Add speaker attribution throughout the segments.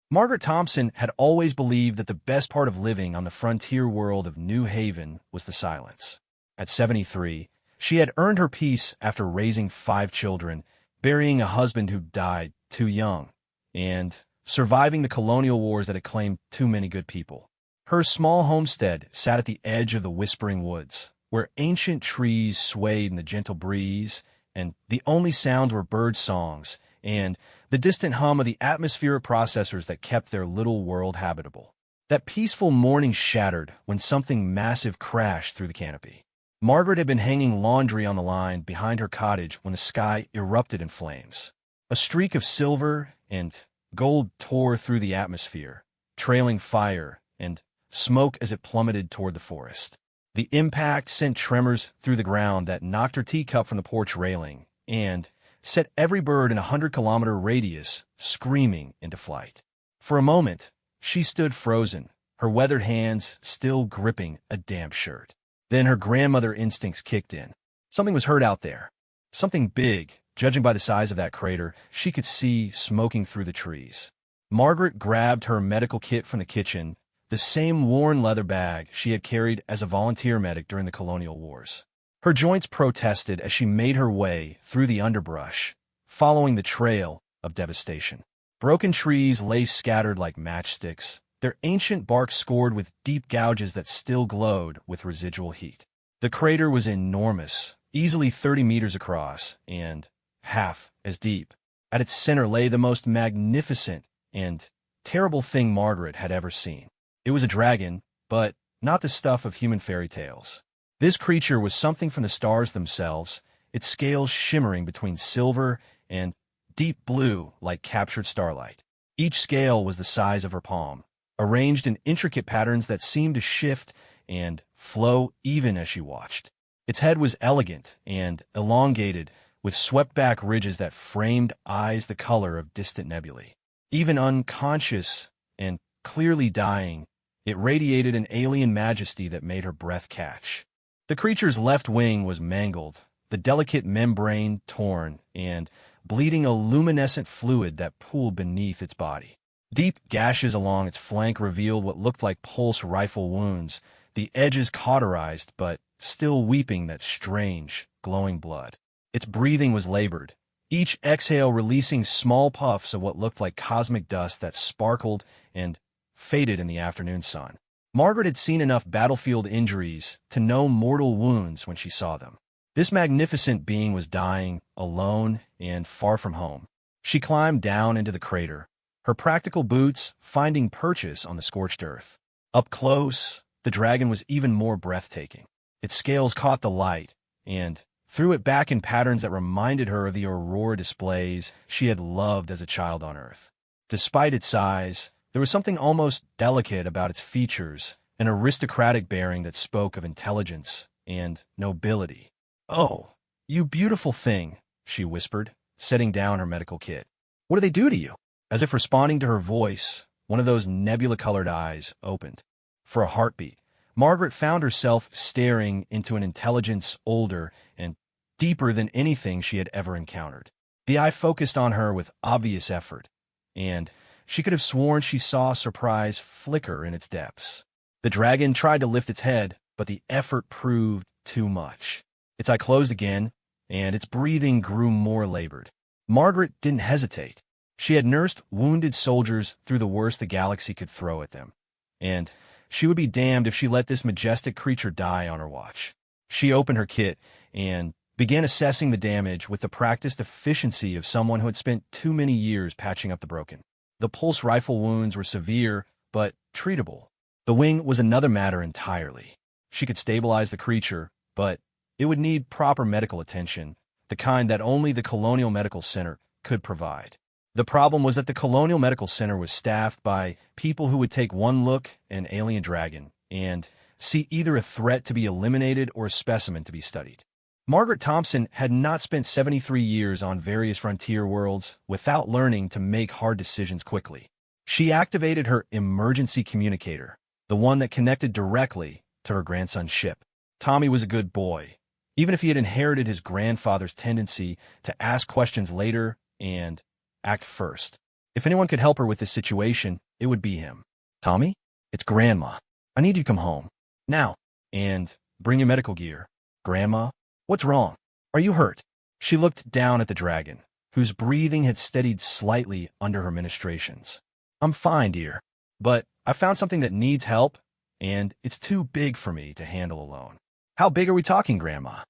Speaker 1: Margaret Thompson had always believed that the best part of living on the frontier world of New Haven was the silence. At 73, she had earned her peace after raising 5 children, burying a husband who died too young, and surviving the colonial wars that had claimed too many good people. Her small homestead sat at the edge of the whispering woods, where ancient trees swayed in the gentle breeze, and the only sounds were bird songs and the distant hum of the atmospheric processors that kept their little world habitable. That peaceful morning shattered when something massive crashed through the canopy. Margaret had been hanging laundry on the line behind her cottage when the sky erupted in flames. A streak of silver and gold tore through the atmosphere, trailing fire and smoke as it plummeted toward the forest. The impact sent tremors through the ground that knocked her teacup from the porch railing and set every bird in a 100-kilometer radius screaming into flight. For a moment, she stood frozen, her weathered hands still gripping a damp shirt. Then her grandmother instincts kicked in. Something was hurt out there. Something big, judging by the size of that crater, she could see smoking through the trees. Margaret grabbed her medical kit from the kitchen, the same worn leather bag she had carried as a volunteer medic during the colonial wars. Her joints protested as she made her way through the underbrush, following the trail of devastation. Broken trees lay scattered like matchsticks, their ancient bark scored with deep gouges that still glowed with residual heat. The crater was enormous, easily 30 meters across, and half as deep. At its center lay the most magnificent and terrible thing Margaret had ever seen. It was a dragon, but not the stuff of human fairy tales. This creature was something from the stars themselves, its scales shimmering between silver and deep blue like captured starlight. Each scale was the size of her palm, arranged in intricate patterns that seemed to shift and flow even as she watched. Its head was elegant and elongated, with swept-back ridges that framed eyes the color of distant nebulae. Even unconscious and clearly dying, it radiated an alien majesty that made her breath catch. The creature's left wing was mangled, the delicate membrane torn, and bleeding a luminescent fluid that pooled beneath its body. Deep gashes along its flank revealed what looked like pulse rifle wounds, the edges cauterized but still weeping that strange, glowing blood. Its breathing was labored, each exhale releasing small puffs of what looked like cosmic dust that sparkled and faded in the afternoon sun. Margaret had seen enough battlefield injuries to know mortal wounds when she saw them. This magnificent being was dying, alone, and far from home. She climbed down into the crater, her practical boots finding purchase on the scorched earth. Up close, the dragon was even more breathtaking. Its scales caught the light and threw it back in patterns that reminded her of the aurora displays she had loved as a child on Earth. Despite its size, there was something almost delicate about its features, an aristocratic bearing that spoke of intelligence and nobility. "Oh, you beautiful thing," she whispered, setting down her medical kit. "What do they do to you?" As if responding to her voice, one of those nebula-colored eyes opened. For a heartbeat, Margaret found herself staring into an intelligence older and deeper than anything she had ever encountered. The eye focused on her with obvious effort, and she could have sworn she saw surprise flicker in its depths. The dragon tried to lift its head, but the effort proved too much. Its eye closed again, and its breathing grew more labored. Margaret didn't hesitate. She had nursed wounded soldiers through the worst the galaxy could throw at them, and she would be damned if she let this majestic creature die on her watch. She opened her kit and began assessing the damage with the practiced efficiency of someone who had spent too many years patching up the broken. The pulse rifle wounds were severe, but treatable. The wing was another matter entirely. She could stabilize the creature, but it would need proper medical attention, the kind that only the Colonial Medical Center could provide. The problem was that the Colonial Medical Center was staffed by people who would take one look at an alien dragon and see either a threat to be eliminated or a specimen to be studied. Margaret Thompson had not spent 73 years on various frontier worlds without learning to make hard decisions quickly. She activated her emergency communicator, the one that connected directly to her grandson's ship. Tommy was a good boy, even if he had inherited his grandfather's tendency to ask questions later and act first. If anyone could help her with this situation, it would be him. Tommy? It's Grandma. I need you to come home. Now. And bring your medical gear. Grandma? What's wrong? Are you hurt? She looked down at the dragon, whose breathing had steadied slightly under her ministrations. I'm fine, dear. But I found something that needs help, and it's too big for me to handle alone. How big are we talking, Grandma?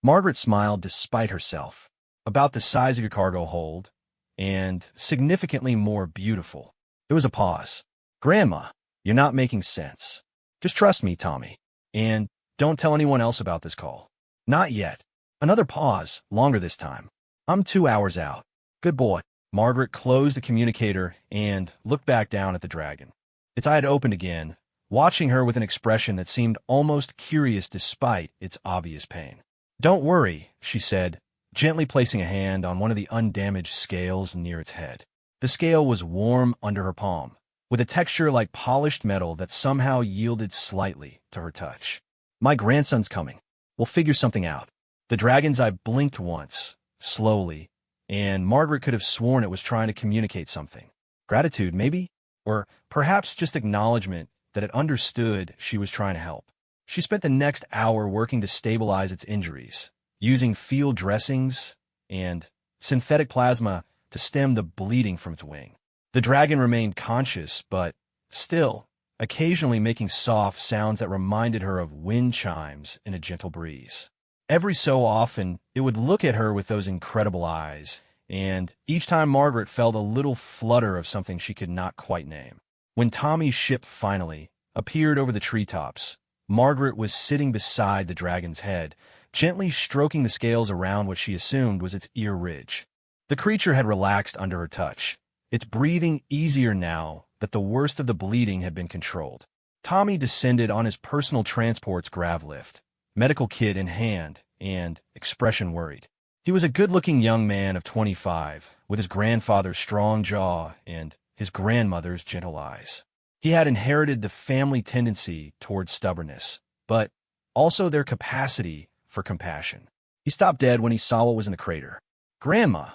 Speaker 1: Margaret smiled despite herself. About the size of your cargo hold, and significantly more beautiful. There was a pause. Grandma, you're not making sense. Just trust me, Tommy. And don't tell anyone else about this call. Not yet. Another pause, longer this time. I'm 2 hours out. Good boy. Margaret closed the communicator and looked back down at the dragon. Its eye had opened again, watching her with an expression that seemed almost curious despite its obvious pain. Don't worry, she said, gently placing a hand on one of the undamaged scales near its head. The scale was warm under her palm, with a texture like polished metal that somehow yielded slightly to her touch. My grandson's coming. We'll figure something out. The dragon's eye blinked once, slowly, and Margaret could have sworn it was trying to communicate something. Gratitude, maybe? Or perhaps just acknowledgement that it understood she was trying to help. She spent the next hour working to stabilize its injuries, using field dressings and synthetic plasma to stem the bleeding from its wing. The dragon remained conscious, but still, occasionally making soft sounds that reminded her of wind chimes in a gentle breeze. Every so often, it would look at her with those incredible eyes, and each time Margaret felt a little flutter of something she could not quite name. When Tommy's ship finally appeared over the treetops, Margaret was sitting beside the dragon's head, gently stroking the scales around what she assumed was its ear ridge. The creature had relaxed under her touch, its breathing easier now that the worst of the bleeding had been controlled. Tommy descended on his personal transport's grav lift, medical kit in hand, and expression worried. He was a good-looking young man of 25, with his grandfather's strong jaw and his grandmother's gentle eyes. He had inherited the family tendency towards stubbornness, but also their capacity for compassion. He stopped dead when he saw what was in the crater. Grandma,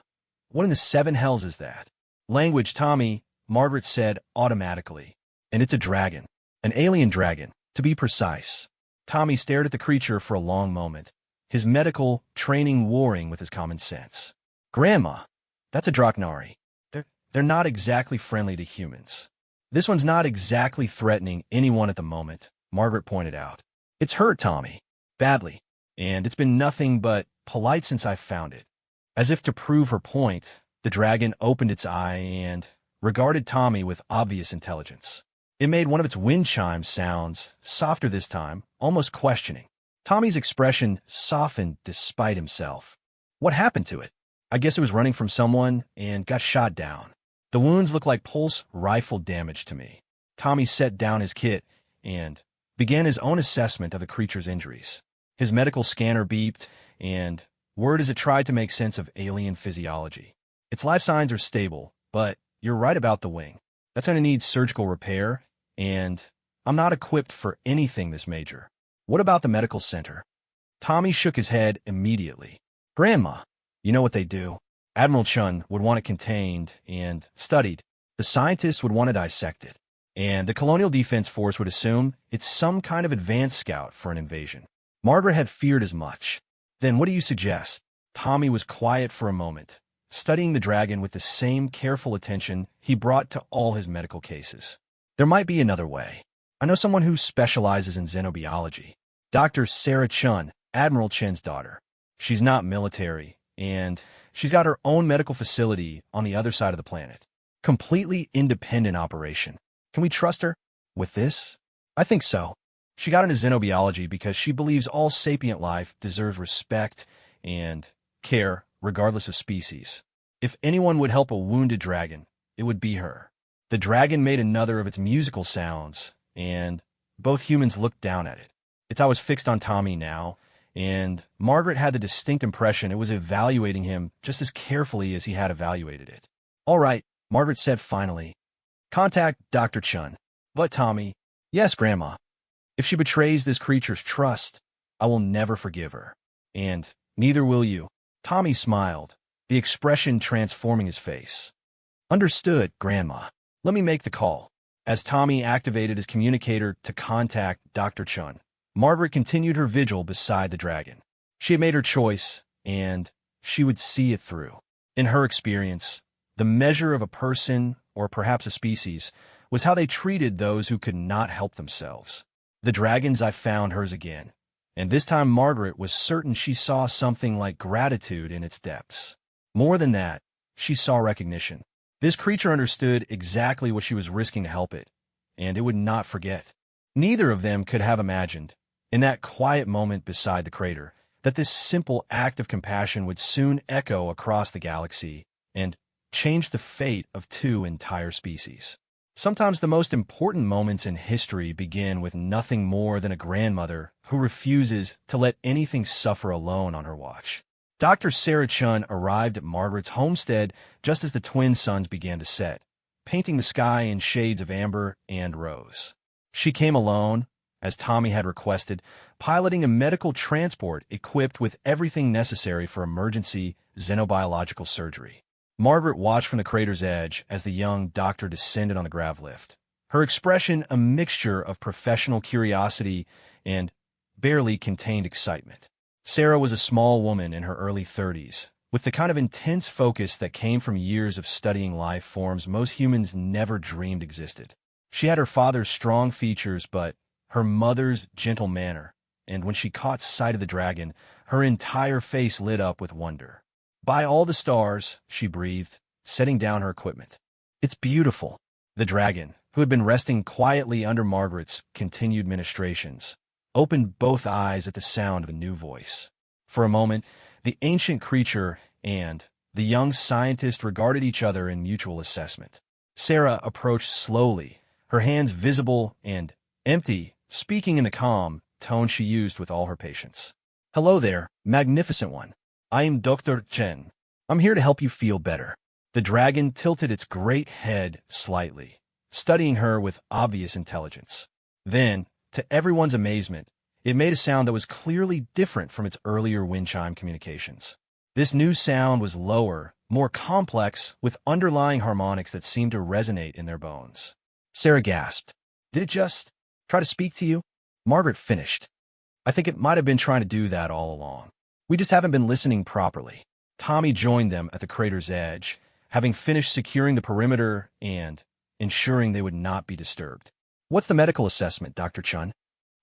Speaker 1: what in the seven hells is that? Language, Tommy, Margaret said automatically. And it's a dragon. An alien dragon, to be precise. Tommy stared at the creature for a long moment, his medical training warring with his common sense. Grandma, that's a Draknari. They're not exactly friendly to humans. This one's not exactly threatening anyone at the moment, Margaret pointed out. It's hurt, Tommy. Badly. And it's been nothing but polite since I found it. As if to prove her point, the dragon opened its eye and regarded Tommy with obvious intelligence. It made one of its wind chime sounds, softer this time, almost questioning. Tommy's expression softened despite himself. What happened to it? I guess it was running from someone and got shot down. The wounds look like pulse rifle damage to me. Tommy set down his kit and began his own assessment of the creature's injuries. His medical scanner beeped and whirred as it tried to make sense of alien physiology. Its life signs are stable, but you're right about the wing. That's going to need surgical repair, and I'm not equipped for anything this major. What about the medical center? Tommy shook his head immediately. Grandma, you know what they do. Admiral Chun would want it contained and studied. The scientists would want to dissect it. And the Colonial Defense Force would assume it's some kind of advanced scout for an invasion. Margaret had feared as much. Then what do you suggest? Tommy was quiet for a moment, studying the dragon with the same careful attention he brought to all his medical cases. There might be another way. I know someone who specializes in xenobiology. Dr. Sarah Chun, Admiral Chen's daughter. She's not military, and she's got her own medical facility on the other side of the planet. Completely independent operation. Can we trust her? With this? I think so. She got into xenobiology because she believes all sapient life deserves respect and care, regardless of species. If anyone would help a wounded dragon, it would be her. The dragon made another of its musical sounds, and both humans looked down at it. Its eye was fixed on Tommy now, and Margaret had the distinct impression it was evaluating him just as carefully as he had evaluated it. All right, Margaret said finally. Contact Dr. Chun. But Tommy, yes, Grandma. If she betrays this creature's trust, I will never forgive her. And neither will you. Tommy smiled, the expression transforming his face. Understood, Grandma. Let me make the call. As Tommy activated his communicator to contact Dr. Chun, Margaret continued her vigil beside the dragon. She had made her choice, and she would see it through. In her experience, the measure of a person, or perhaps a species, was how they treated those who could not help themselves. The dragon's eye found hers again, and this time Margaret was certain she saw something like gratitude in its depths. More than that, she saw recognition. This creature understood exactly what she was risking to help it, and it would not forget. Neither of them could have imagined, in that quiet moment beside the crater, that this simple act of compassion would soon echo across the galaxy and change the fate of two entire species. Sometimes the most important moments in history begin with nothing more than a grandmother who refuses to let anything suffer alone on her watch. Dr. Sarah Chun arrived at Margaret's homestead just as the twin suns began to set, painting the sky in shades of amber and rose. She came alone, as Tommy had requested, piloting a medical transport equipped with everything necessary for emergency xenobiological surgery. Margaret watched from the crater's edge as the young doctor descended on the grav lift, her expression a mixture of professional curiosity and barely contained excitement. Sarah was a small woman in her early 30s, with the kind of intense focus that came from years of studying life forms most humans never dreamed existed. She had her father's strong features, but her mother's gentle manner, and when she caught sight of the dragon, her entire face lit up with wonder. "By all the stars," she breathed, setting down her equipment. "It's beautiful." The dragon, who had been resting quietly under Margaret's continued ministrations, opened both eyes at the sound of a new voice. For a moment, the ancient creature and the young scientist regarded each other in mutual assessment. Sarah approached slowly, her hands visible and empty, speaking in the calm tone she used with all her patience. "Hello there, magnificent one. I am Dr. Chen. I'm here to help you feel better." The dragon tilted its great head slightly, studying her with obvious intelligence. Then, to everyone's amazement, it made a sound that was clearly different from its earlier wind chime communications. This new sound was lower, more complex, with underlying harmonics that seemed to resonate in their bones. Sarah gasped. "Did it just try to speak to you?" Margaret finished. "I think it might have been trying to do that all along. We just haven't been listening properly." Tommy joined them at the crater's edge, having finished securing the perimeter and ensuring they would not be disturbed. "What's the medical assessment, Dr. Chun?"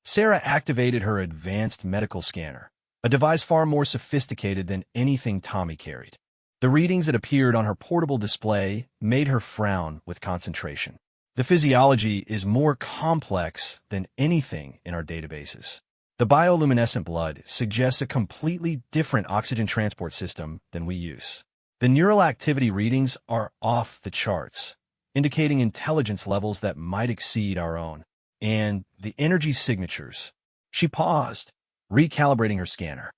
Speaker 1: Sarah activated her advanced medical scanner, a device far more sophisticated than anything Tommy carried. The readings that appeared on her portable display made her frown with concentration. "The physiology is more complex than anything in our databases. The bioluminescent blood suggests a completely different oxygen transport system than we use. The neural activity readings are off the charts, indicating intelligence levels that might exceed our own. And the energy signatures." She paused, recalibrating her scanner.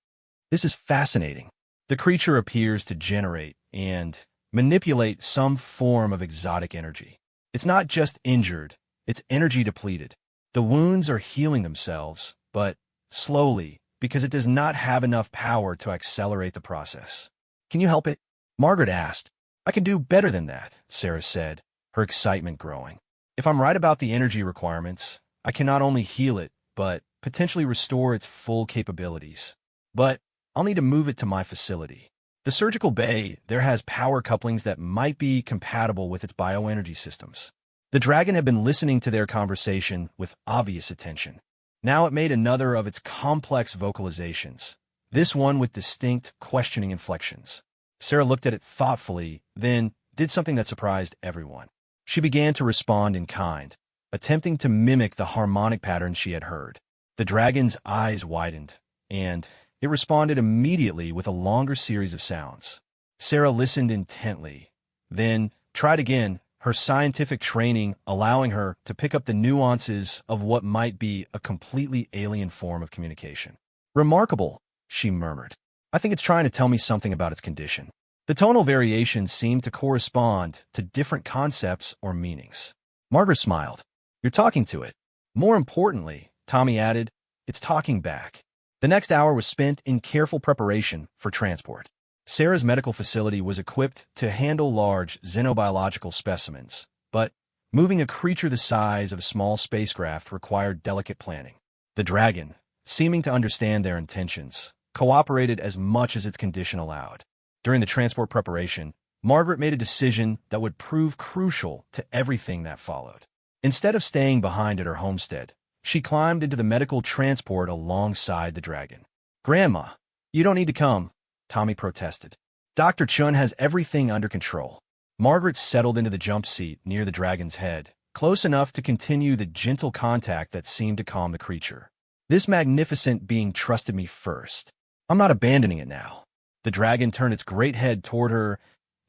Speaker 1: "This is fascinating. The creature appears to generate and manipulate some form of exotic energy. It's not just injured, it's energy depleted. The wounds are healing themselves, but slowly, because it does not have enough power to accelerate the process." "Can you help it?" Margaret asked. "I can do better than that," Sarah said, her excitement growing. "If I'm right about the energy requirements, I can not only heal it, but potentially restore its full capabilities. But I'll need to move it to my facility. The surgical bay there has power couplings that might be compatible with its bioenergy systems." The dragon had been listening to their conversation with obvious attention. Now it made another of its complex vocalizations, this one with distinct, questioning inflections. Sarah looked at it thoughtfully, then did something that surprised everyone. She began to respond in kind, attempting to mimic the harmonic patterns she had heard. The dragon's eyes widened, and it responded immediately with a longer series of sounds. Sarah listened intently, then tried again, her scientific training allowing her to pick up the nuances of what might be a completely alien form of communication. "Remarkable," she murmured. "I think it's trying to tell me something about its condition." The tonal variations seemed to correspond to different concepts or meanings. Margaret smiled. "You're talking to it. More importantly," Tommy added, "it's talking back." The next hour was spent in careful preparation for transport. Sarah's medical facility was equipped to handle large xenobiological specimens, but moving a creature the size of a small spacecraft required delicate planning. The dragon, seeming to understand their intentions, cooperated as much as its condition allowed. During the transport preparation, Margaret made a decision that would prove crucial to everything that followed. Instead of staying behind at her homestead, she climbed into the medical transport alongside the dragon. "Grandma, you don't need to come," Tommy protested. "Dr. Chun has everything under control." Margaret settled into the jump seat near the dragon's head, close enough to continue the gentle contact that seemed to calm the creature. "This magnificent being trusted me first. I'm not abandoning it now." The dragon turned its great head toward her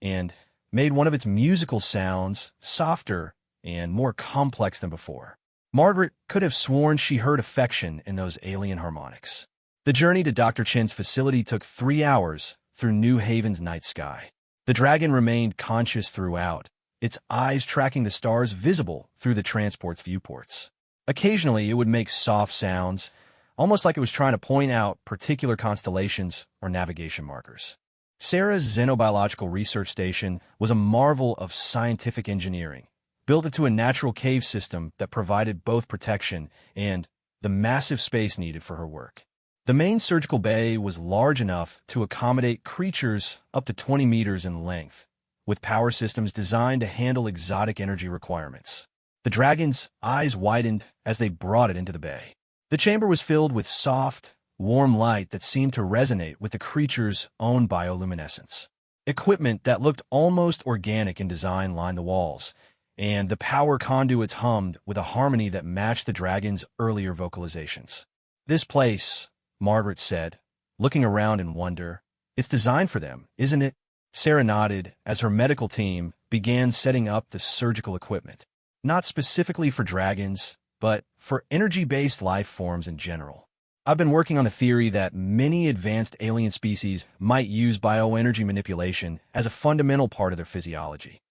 Speaker 1: and made one of its musical sounds, softer and more complex than before. Margaret could have sworn she heard affection in those alien harmonics. The journey to Dr. Chin's facility took 3 hours through New Haven's night sky. The dragon remained conscious throughout, its eyes tracking the stars visible through the transport's viewports. Occasionally, it would make soft sounds, almost like it was trying to point out particular constellations or navigation markers. Sarah's xenobiological research station was a marvel of scientific engineering, built into a natural cave system that provided both protection and the massive space needed for her work. The main surgical bay was large enough to accommodate creatures up to 20 meters in length, with power systems designed to handle exotic energy requirements. The dragon's eyes widened as they brought it into the bay. The chamber was filled with soft, warm light that seemed to resonate with the creature's own bioluminescence. Equipment that looked almost organic in design lined the walls, and the power conduits hummed with a harmony that matched the dragon's earlier vocalizations. "This place," Margaret said, looking around in wonder, "it's designed for them, isn't it?" Sarah nodded as her medical team began setting up the surgical equipment. Not specifically for dragons, but for energy-based life forms in general. "I've been working on the theory that many advanced alien species might use bioenergy manipulation as a fundamental part of their physiology."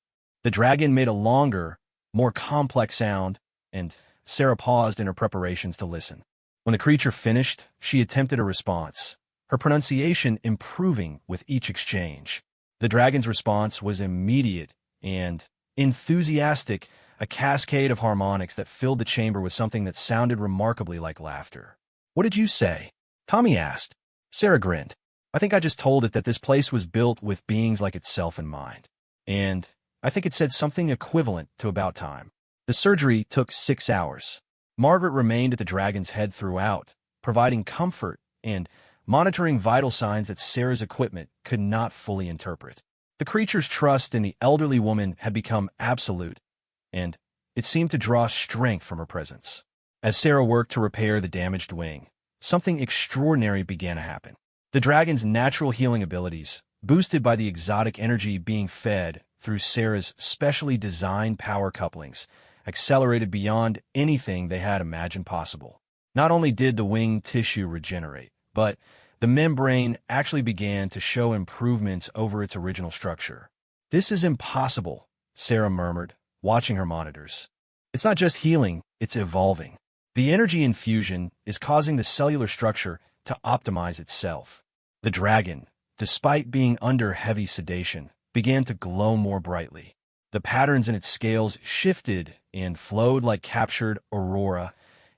Speaker 1: The dragon made a longer, more complex sound, and Sarah paused in her preparations to listen. When the creature finished, she attempted a response, her pronunciation improving with each exchange. The dragon's response was immediate and enthusiastic, a cascade of harmonics that filled the chamber with something that sounded remarkably like laughter. "What did you say?" Tommy asked. Sarah grinned. "I think I just told it that this place was built with beings like itself in mind. And I think it said something equivalent to about time." The surgery took 6 hours. Margaret remained at the dragon's head throughout, providing comfort and monitoring vital signs that Sarah's equipment could not fully interpret. The creature's trust in the elderly woman had become absolute, and it seemed to draw strength from her presence. As Sarah worked to repair the damaged wing, something extraordinary began to happen. The dragon's natural healing abilities, boosted by the exotic energy being fed through Sarah's specially designed power couplings, accelerated beyond anything they had imagined possible. Not only did the wing tissue regenerate, but the membrane actually began to show improvements over its original structure. "This is impossible," Sarah murmured, watching her monitors. "It's not just healing, it's evolving. The energy infusion is causing the cellular structure to optimize itself." The dragon, despite being under heavy sedation, began to glow more brightly. The patterns in its scales shifted and flowed like captured aurora,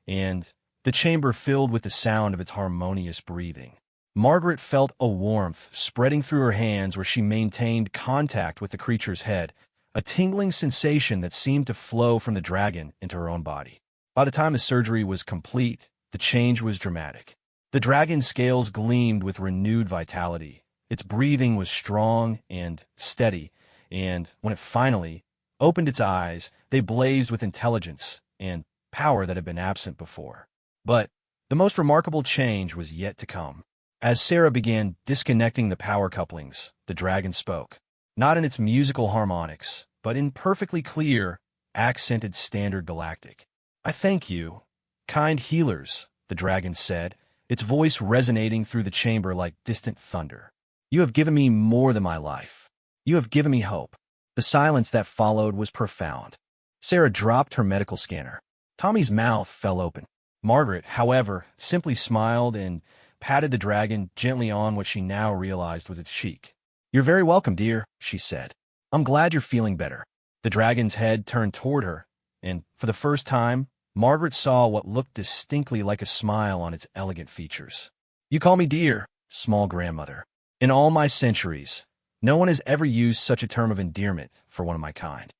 Speaker 1: and the chamber filled with the sound of its harmonious breathing. Margaret felt a warmth spreading through her hands where she maintained contact with the creature's head, a tingling sensation that seemed to flow from the dragon into her own body. By the time the surgery was complete, the change was dramatic. The dragon's scales gleamed with renewed vitality. Its breathing was strong and steady, and when it finally opened its eyes, they blazed with intelligence and power that had been absent before. But the most remarkable change was yet to come. As Sarah began disconnecting the power couplings, the dragon spoke, not in its musical harmonics, but in perfectly clear, accented standard galactic. "I thank you, kind healers," the dragon said, its voice resonating through the chamber like distant thunder. "You have given me more than my life. You have given me hope." The silence that followed was profound. Sarah dropped her medical scanner. Tommy's mouth fell open. Margaret, however, simply smiled and patted the dragon gently on what she now realized was its cheek. "You're very welcome, dear," she said. "I'm glad you're feeling better." The dragon's head turned toward her, and for the first time, Margaret saw what looked distinctly like a smile on its elegant features. "You call me dear, small grandmother. In all my centuries, no one has ever used such a term of endearment for one of my kind."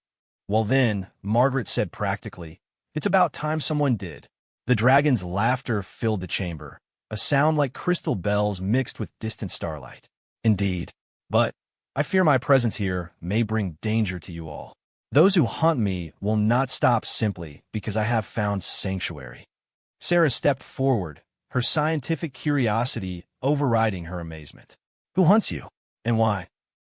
Speaker 1: "Well then," Margaret said practically, "it's about time someone did." The dragon's laughter filled the chamber, a sound like crystal bells mixed with distant starlight. "Indeed. But I fear my presence here may bring danger to you all. Those who hunt me will not stop simply because I have found sanctuary." Sarah stepped forward, her scientific curiosity overriding her amazement. "Who hunts you? And why?"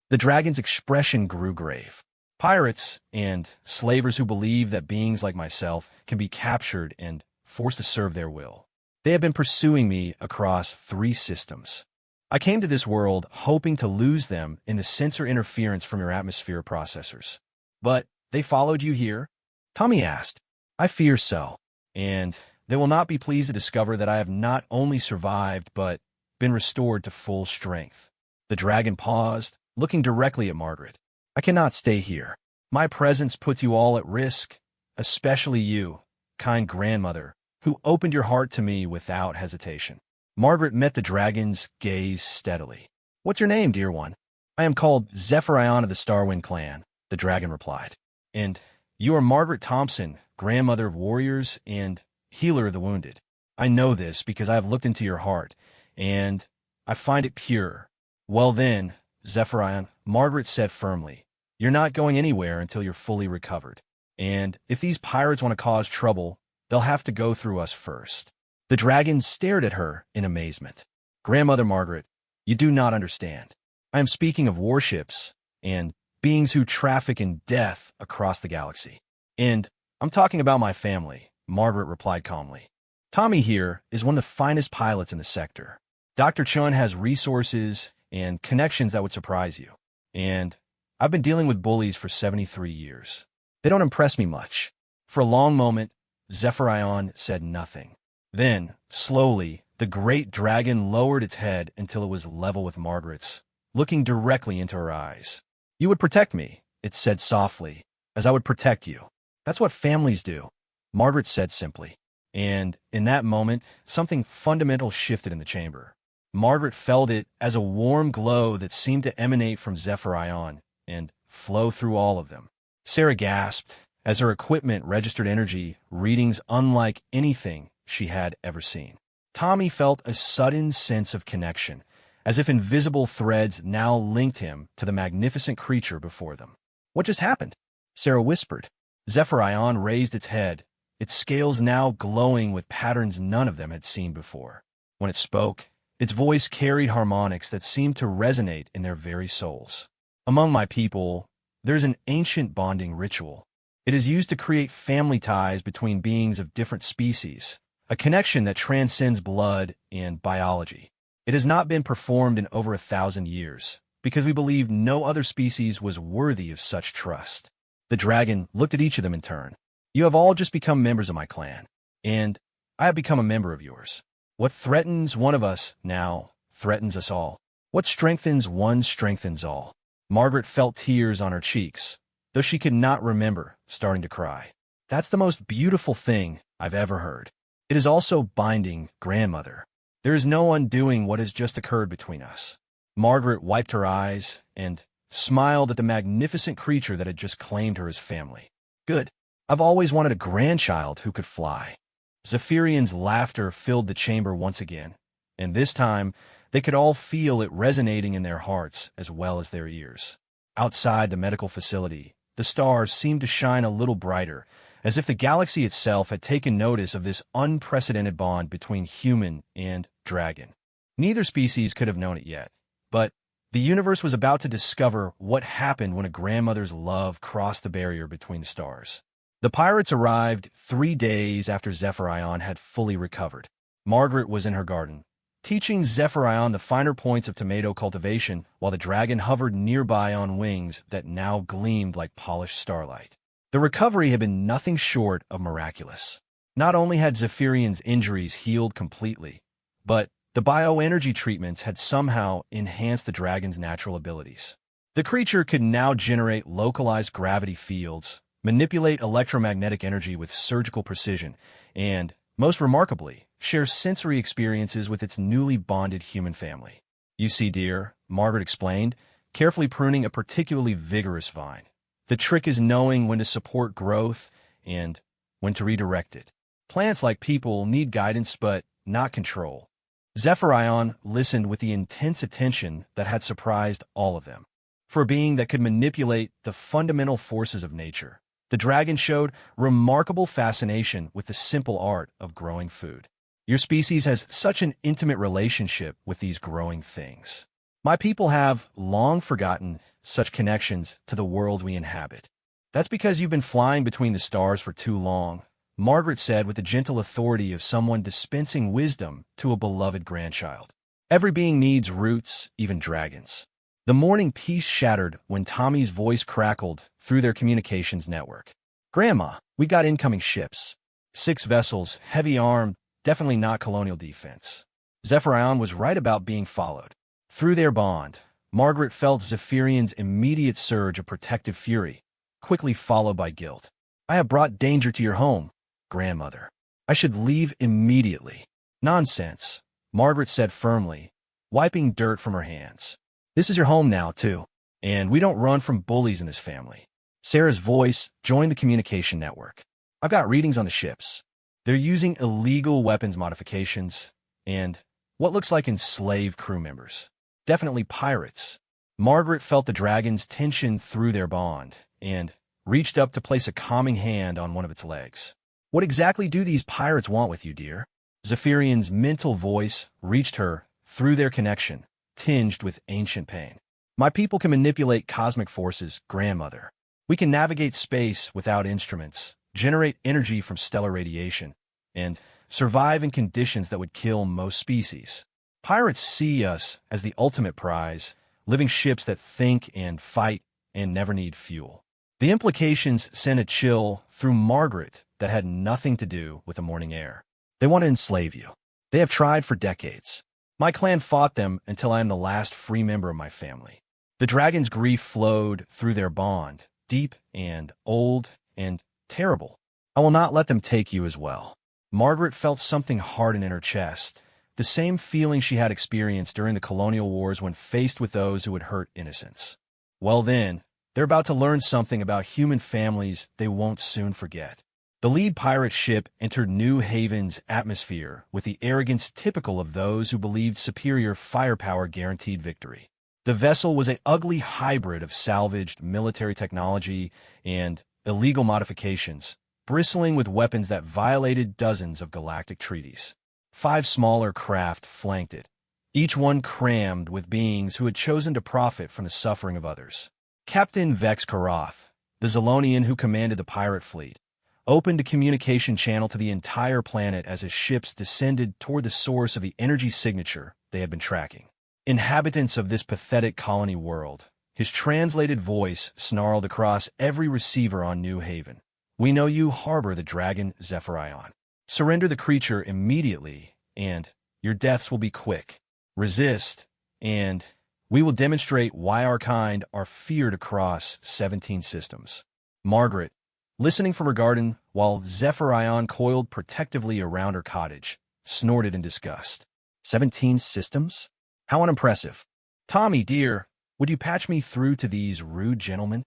Speaker 1: The dragon's expression grew grave. "Pirates and slavers who believe that beings like myself can be captured and forced to serve their will. They have been pursuing me across 3 systems. I came to this world hoping to lose them in the sensor interference from your atmosphere processors. But they followed you here?" Tommy asked. "I fear so. And they will not be pleased to discover that I have not only survived but been restored to full strength." The dragon paused, looking directly at Margaret. "I cannot stay here. My presence puts you all at risk, especially you, kind grandmother, who opened your heart to me without hesitation." Margaret met the dragon's gaze steadily. "What's your name, dear one?" "I am called Zephyrion of the Starwind clan," the dragon replied. "And you are Margaret Thompson, grandmother of warriors and healer of the wounded. I know this because I have looked into your heart, and I find it pure." "Well then, Zephyrion," Margaret said firmly, "you're not going anywhere until you're fully recovered. And if these pirates want to cause trouble, they'll have to go through us first." The dragon stared at her in amazement. "Grandmother Margaret, you do not understand. I am speaking of warships and beings who traffic in death across the galaxy. And I'm talking about my family," Margaret replied calmly. "Tommy here is one of the finest pilots in the sector. Dr. Chun has resources and connections that would surprise you. And I've been dealing with bullies for 73 years. They don't impress me much." For a long moment, Zephyrion said nothing. Then, slowly, the great dragon lowered its head until it was level with Margaret's, looking directly into her eyes. "You would protect me," it said softly, "as I would protect you. That's what families do," Margaret said simply. And in that moment, something fundamental shifted in the chamber. Margaret felt it as a warm glow that seemed to emanate from Zephyrion and flow through all of them. Sarah gasped as her equipment registered energy readings unlike anything she had ever seen. Tommy felt a sudden sense of connection, as if invisible threads now linked him to the magnificent creature before them. "What just happened?" Sarah whispered. Zephyrion raised its head, its scales now glowing with patterns none of them had seen before. When it spoke, its voice carried harmonics that seemed to resonate in their very souls. "Among my people, there's an ancient bonding ritual. It is used to create family ties between beings of different species, a connection that transcends blood and biology. It has not been performed in over 1,000 years, because we believe no other species was worthy of such trust." The dragon looked at each of them in turn. "You have all just become members of my clan, and I have become a member of yours. What threatens one of us now threatens us all. What strengthens one strengthens all." Margaret felt tears on her cheeks, though she could not remember starting to cry. "That's the most beautiful thing I've ever heard. It is also binding, grandmother. There is no undoing what has just occurred between us." Margaret wiped her eyes and smiled at the magnificent creature that had just claimed her as family. "Good. I've always wanted a grandchild who could fly." Zephyrion's laughter filled the chamber once again, and this time they could all feel it resonating in their hearts as well as their ears. Outside the medical facility, the stars seemed to shine a little brighter, as if the galaxy itself had taken notice of this unprecedented bond between human and dragon. Neither species could have known it yet, but the universe was about to discover what happened when a grandmother's love crossed the barrier between the stars. The pirates arrived 3 days after Zephyrion had fully recovered. Margaret was in her garden, teaching Zephyrion the finer points of tomato cultivation while the dragon hovered nearby on wings that now gleamed like polished starlight. The recovery had been nothing short of miraculous. Not only had Zephyrion's injuries healed completely, but The bioenergy treatments had somehow enhanced the dragon's natural abilities. The creature could now generate localized gravity fields, manipulate electromagnetic energy with surgical precision, and, most remarkably, share sensory experiences with its newly bonded human family. "You see, dear," Margaret explained, carefully pruning a particularly vigorous vine. "The trick is knowing when to support growth and when to redirect it. Plants, like people, need guidance but not control." Zephyrion listened with the intense attention that had surprised all of them. For a being that could manipulate the fundamental forces of nature, the dragon showed remarkable fascination with the simple art of growing food. "Your species has such an intimate relationship with these growing things. My people have long forgotten such connections to the world we inhabit." "That's because you've been flying between the stars for too long," Margaret said with the gentle authority of someone dispensing wisdom to a beloved grandchild. "Every being needs roots, even dragons." The morning peace shattered when Tommy's voice crackled through their communications network. "Grandma, we got incoming ships. 6 vessels, heavy-armed, definitely not colonial defense." Zephyrion was right about being followed. Through their bond, Margaret felt Zephyrion's immediate surge of protective fury, quickly followed by guilt. "I have brought danger to your home, grandmother. I should leave immediately." "Nonsense," Margaret said firmly, wiping dirt from her hands. "This is your home now, too, and we don't run from bullies in this family." Sarah's voice joined the communication network. "I've got readings on the ships. They're using illegal weapons modifications and what looks like enslaved crew members. Definitely pirates." Margaret felt the dragon's tension through their bond and reached up to place a calming hand on one of its legs. "What exactly do these pirates want with you, dear?" Zephyrion's mental voice reached her through their connection, tinged with ancient pain. "My people can manipulate cosmic forces, grandmother. We can navigate space without instruments, generate energy from stellar radiation, and survive in conditions that would kill most species. Pirates see us as the ultimate prize, living ships that think and fight and never need fuel." The implications sent a chill through Margaret that had nothing to do with the morning air. "They want to enslave you. They have tried for decades. My clan fought them until I am the last free member of my family." The dragon's grief flowed through their bond, deep and old and terrible. "I will not let them take you as well." Margaret felt something harden in her chest, the same feeling she had experienced during the colonial wars when faced with those who had hurt innocents. Well then, they're about to learn something about human families they won't soon forget. The lead pirate ship entered New Haven's atmosphere with the arrogance typical of those who believed superior firepower guaranteed victory. The vessel was an ugly hybrid of salvaged military technology and illegal modifications, bristling with weapons that violated dozens of galactic treaties. 5 smaller craft flanked it, each one crammed with beings who had chosen to profit from the suffering of others. Captain Vex Karoth, the Zalonian who commanded the pirate fleet, opened a communication channel to the entire planet as his ships descended toward the source of the energy signature they had been tracking. "Inhabitants of this pathetic colony world," his translated voice snarled across every receiver on New Haven. "We know you harbor the dragon Zephyrion. Surrender the creature immediately, and your deaths will be quick. Resist, and we will demonstrate why our kind are feared across 17 systems." Margaret, listening from her garden while Zephyrion coiled protectively around her cottage, snorted in disgust. 17 systems? How unimpressive. "Tommy, dear, would you patch me through to these rude gentlemen?"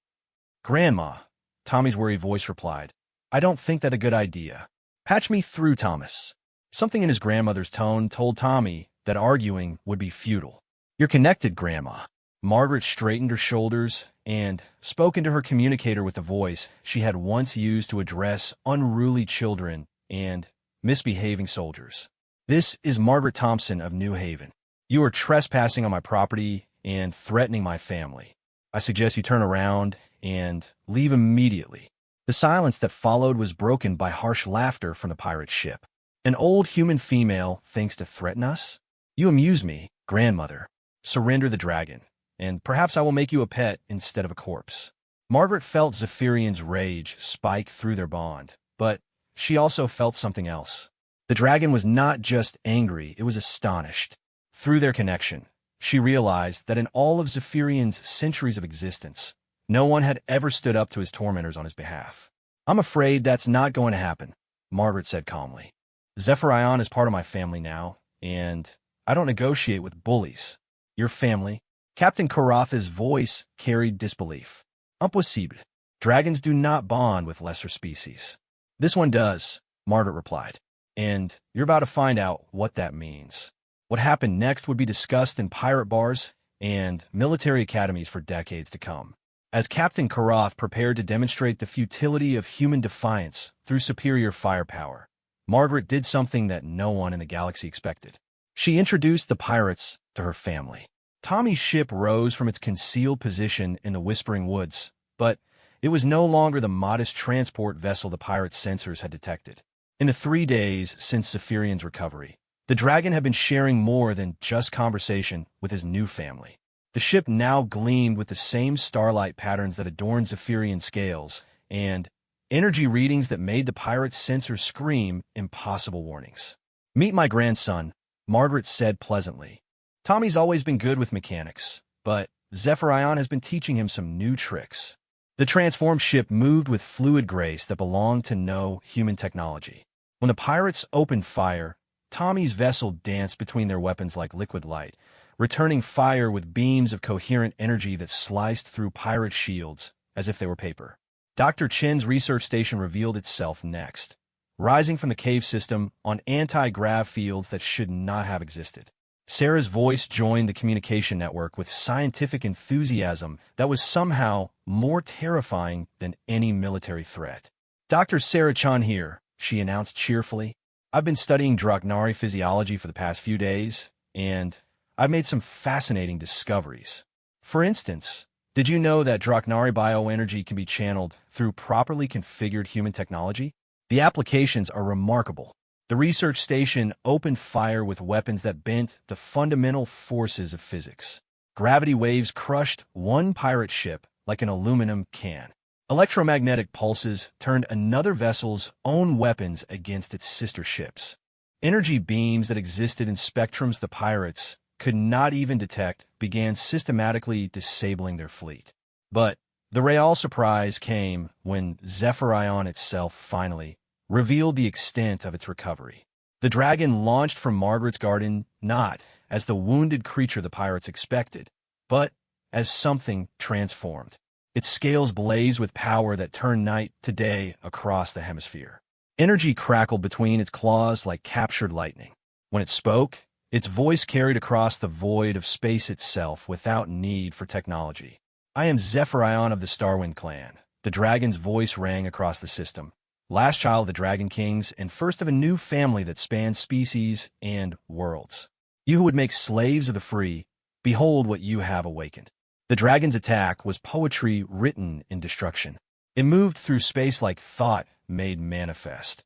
Speaker 1: "Grandma," Tommy's worried voice replied, "I don't think that a good idea. Patch me through, Thomas." Something in his grandmother's tone told Tommy that arguing would be futile. "You're connected, Grandma." Margaret straightened her shoulders and spoke into her communicator with the voice she had once used to address unruly children and misbehaving soldiers. "This is Margaret Thompson of New Haven. You are trespassing on my property and threatening my family. I suggest you turn around and leave immediately." The silence that followed was broken by harsh laughter from the pirate ship. "An old human female thinks to threaten us? You amuse me, grandmother. Surrender the dragon, and perhaps I will make you a pet instead of a corpse." Margaret felt Zephyrion's rage spike through their bond, but she also felt something else. The dragon was not just angry, it was astonished. Through their connection, she realized that in all of Zephyrian's centuries of existence, no one had ever stood up to his tormentors on his behalf. "I'm afraid that's not going to happen," Margaret said calmly. "Zephyrion is part of my family now, and I don't negotiate with bullies." "Your family?" Captain Karatha's voice carried disbelief. "Impossible. Dragons do not bond with lesser species." "This one does," Margaret replied. "And you're about to find out what that means." What happened next would be discussed in pirate bars and military academies for decades to come. As Captain Karath prepared to demonstrate the futility of human defiance through superior firepower, Margaret did something that no one in the galaxy expected. She introduced the pirates to her family. Tommy's ship rose from its concealed position in the Whispering Woods, but it was no longer the modest transport vessel the pirates' sensors had detected. In the 3 days since Zephyrian's recovery, the dragon had been sharing more than just conversation with his new family. The ship now gleamed with the same starlight patterns that adorned Zephyrian scales and energy readings that made the pirates' sensors scream impossible warnings. "Meet my grandson," Margaret said pleasantly. "Tommy's always been good with mechanics, but Zephyrion has been teaching him some new tricks." The transformed ship moved with fluid grace that belonged to no human technology. When the pirates opened fire, Tommy's vessel danced between their weapons like liquid light, returning fire with beams of coherent energy that sliced through pirate shields as if they were paper. Dr. Chen's research station revealed itself next, rising from the cave system on anti-grav fields that should not have existed. Sarah's voice joined the communication network with scientific enthusiasm that was somehow more terrifying than any military threat. "Dr. Sarah Chan here," she announced cheerfully. "I've been studying Draknari physiology for the past few days, and I've made some fascinating discoveries. For instance, did you know that Draknari bioenergy can be channeled through properly configured human technology? The applications are remarkable. The research station opened fire with weapons that bent the fundamental forces of physics. Gravity waves crushed one pirate ship like an aluminum can. Electromagnetic pulses turned another vessel's own weapons against its sister ships. Energy beams that existed in spectrums the pirates could not even detect began systematically disabling their fleet. But the real surprise came when Zephyrion itself finally revealed the extent of its recovery. The dragon launched from Margaret's garden not as the wounded creature the pirates expected, but as something transformed. Its scales blazed with power that turned night to day across the hemisphere. Energy crackled between its claws like captured lightning. When it spoke, its voice carried across the void of space itself without need for technology. "I am Zephyrion of the Starwind clan." The dragon's voice rang across the system. "Last child of the Dragon Kings and first of a new family that spans species and worlds. You who would make slaves of the free, behold what you have awakened." The dragon's attack was poetry written in destruction. It moved through space like thought made manifest.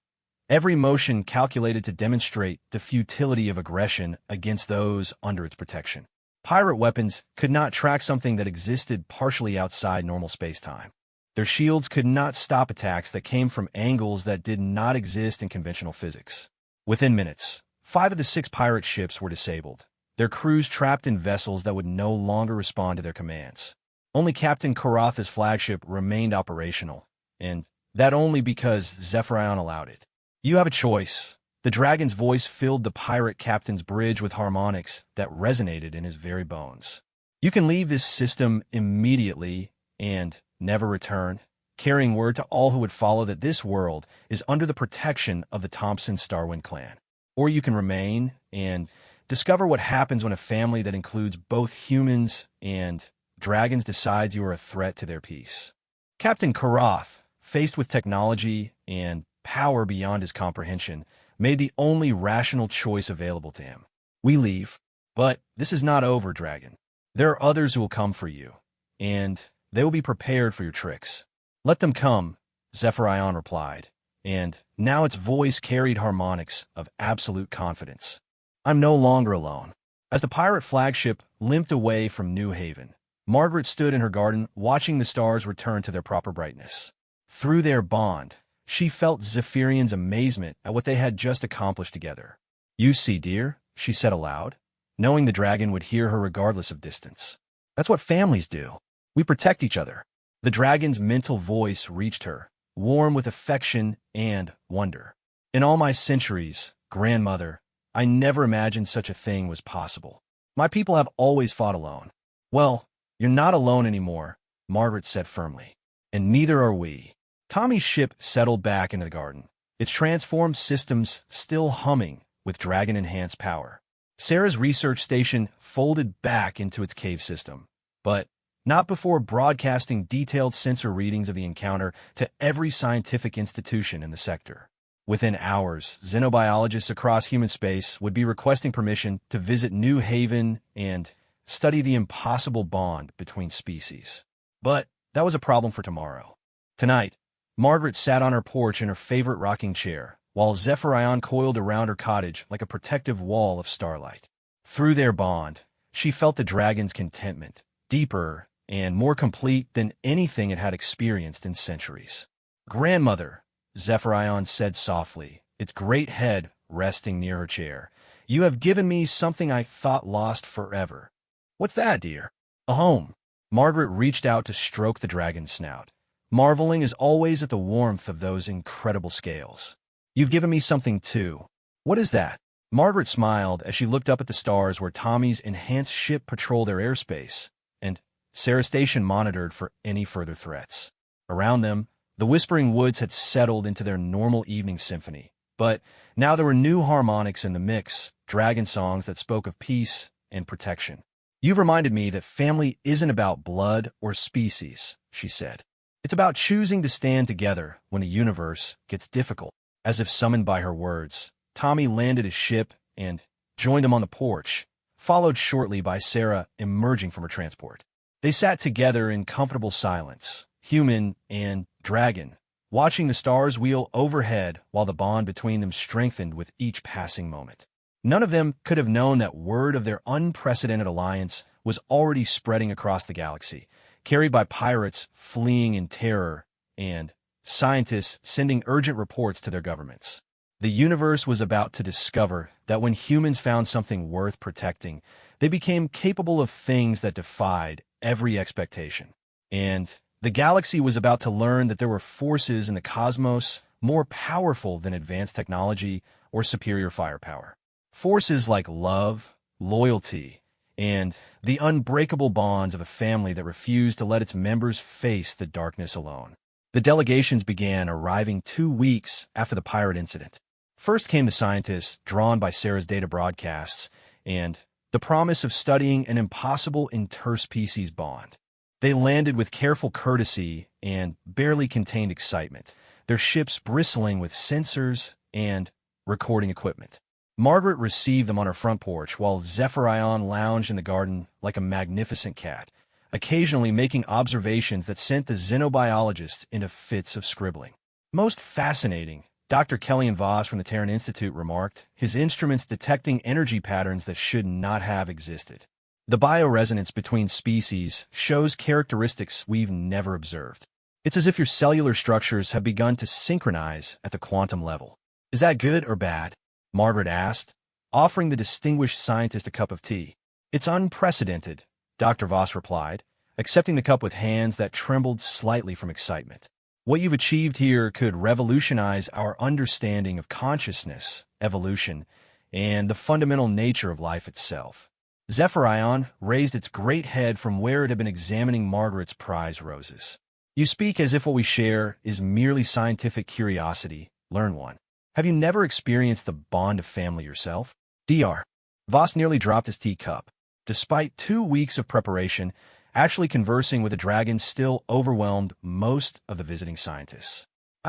Speaker 1: Every motion calculated to demonstrate the futility of aggression against those under its protection. Pirate weapons could not track something that existed partially outside normal space-time. Their shields could not stop attacks that came from angles that did not exist in conventional physics. Within minutes, 5 of the 6 pirate ships were disabled, their crews trapped in vessels that would no longer respond to their commands. Only Captain Karatha's flagship remained operational, and that only because Zephyrion allowed it. "You have a choice." The dragon's voice filled the pirate captain's bridge with harmonics that resonated in his very bones. "You can leave this system immediately and never return, carrying word to all who would follow that this world is under the protection of the Thompson Starwind clan. Or you can remain and discover what happens when a family that includes both humans and dragons decides you are a threat to their peace." Captain Karath, faced with technology and power beyond his comprehension, made the only rational choice available to him. "We leave. But this is not over, dragon. There are others who will come for you, and they will be prepared for your tricks." "Let them come," Zephyrion replied, and now its voice carried harmonics of absolute confidence. "I'm no longer alone." As the pirate flagship limped away from New Haven, Margaret stood in her garden watching the stars return to their proper brightness. Through their bond, She felt Zephyrian's amazement at what they had just accomplished together. "You see, dear," she said aloud, knowing the dragon would hear her regardless of distance. "That's what families do. We protect each other." The dragon's mental voice reached her, warm with affection and wonder. "In all my centuries, grandmother, I never imagined such a thing was possible. My people have always fought alone." "Well, you're not alone anymore," Margaret said firmly. "And neither are we." Tommy's ship settled back into the garden, its transformed systems still humming with dragon-enhanced power. Sarah's research station folded back into its cave system, but not before broadcasting detailed sensor readings of the encounter to every scientific institution in the sector. Within hours, xenobiologists across human space would be requesting permission to visit New Haven and study the impossible bond between species. But that was a problem for tomorrow. Tonight, Margaret sat on her porch in her favorite rocking chair, while Zephyrion coiled around her cottage like a protective wall of starlight. Through their bond, she felt the dragon's contentment, deeper and more complete than anything it had experienced in centuries. "Grandmother," Zephyrion said softly, its great head resting near her chair, "you have given me something I thought lost forever." "What's that, dear?" "A home." Margaret reached out to stroke the dragon's snout, marveling as always at the warmth of those incredible scales. "You've given me something too." "What is that?" Margaret smiled as she looked up at the stars where Tommy's enhanced ship patrolled their airspace, and Sarah's station monitored for any further threats. Around them, the Whispering Woods had settled into their normal evening symphony, but now there were new harmonics in the mix, dragon songs that spoke of peace and protection. "You've reminded me that family isn't about blood or species," she said. "It's about choosing to stand together when the universe gets difficult." As if summoned by her words, Tommy landed his ship and joined them on the porch, followed shortly by Sarah emerging from her transport. They sat together in comfortable silence, human and dragon, watching the stars wheel overhead while the bond between them strengthened with each passing moment. None of them could have known that word of their unprecedented alliance was already spreading across the galaxy, carried by pirates fleeing in terror and scientists sending urgent reports to their governments. The universe was about to discover that when humans found something worth protecting, they became capable of things that defied every expectation. And the galaxy was about to learn that there were forces in the cosmos more powerful than advanced technology or superior firepower. Forces like love, loyalty, and the unbreakable bonds of a family that refused to let its members face the darkness alone. The delegations began arriving 2 weeks after the pirate incident. First came the scientists drawn by Sarah's data broadcasts and the promise of studying an impossible interspecies bond. They landed with careful courtesy and barely contained excitement, their ships bristling with sensors and recording equipment. Margaret received them on her front porch while Zephyrion lounged in the garden like a magnificent cat, occasionally making observations that sent the xenobiologists into fits of scribbling. "Most fascinating," Dr. Kellyan Voss from the Terran Institute remarked, his instruments detecting energy patterns that should not have existed. "The bioresonance between species shows characteristics we've never observed. It's as if your cellular structures have begun to synchronize at the quantum level." "Is that good or bad?" Margaret asked, offering the distinguished scientist a cup of tea. "It's unprecedented," Dr. Voss replied, accepting the cup with hands that trembled slightly from excitement. "What you've achieved here could revolutionize our understanding of consciousness, evolution, and the fundamental nature of life itself." Zephyrion raised its great head from where it had been examining Margaret's prize roses. "You speak as if what we share is merely scientific curiosity. Learn one. Have you never experienced the bond of family yourself?" Dr. Voss nearly dropped his teacup. Despite 2 weeks of preparation, actually conversing with the dragon still overwhelmed most of the visiting scientists.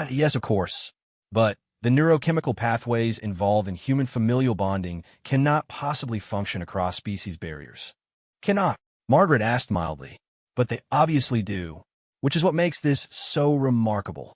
Speaker 1: "Yes, of course. But the neurochemical pathways involved in human familial bonding cannot possibly function across species barriers." "Cannot?" Margaret asked mildly. "But they obviously do, which is what makes this so remarkable,"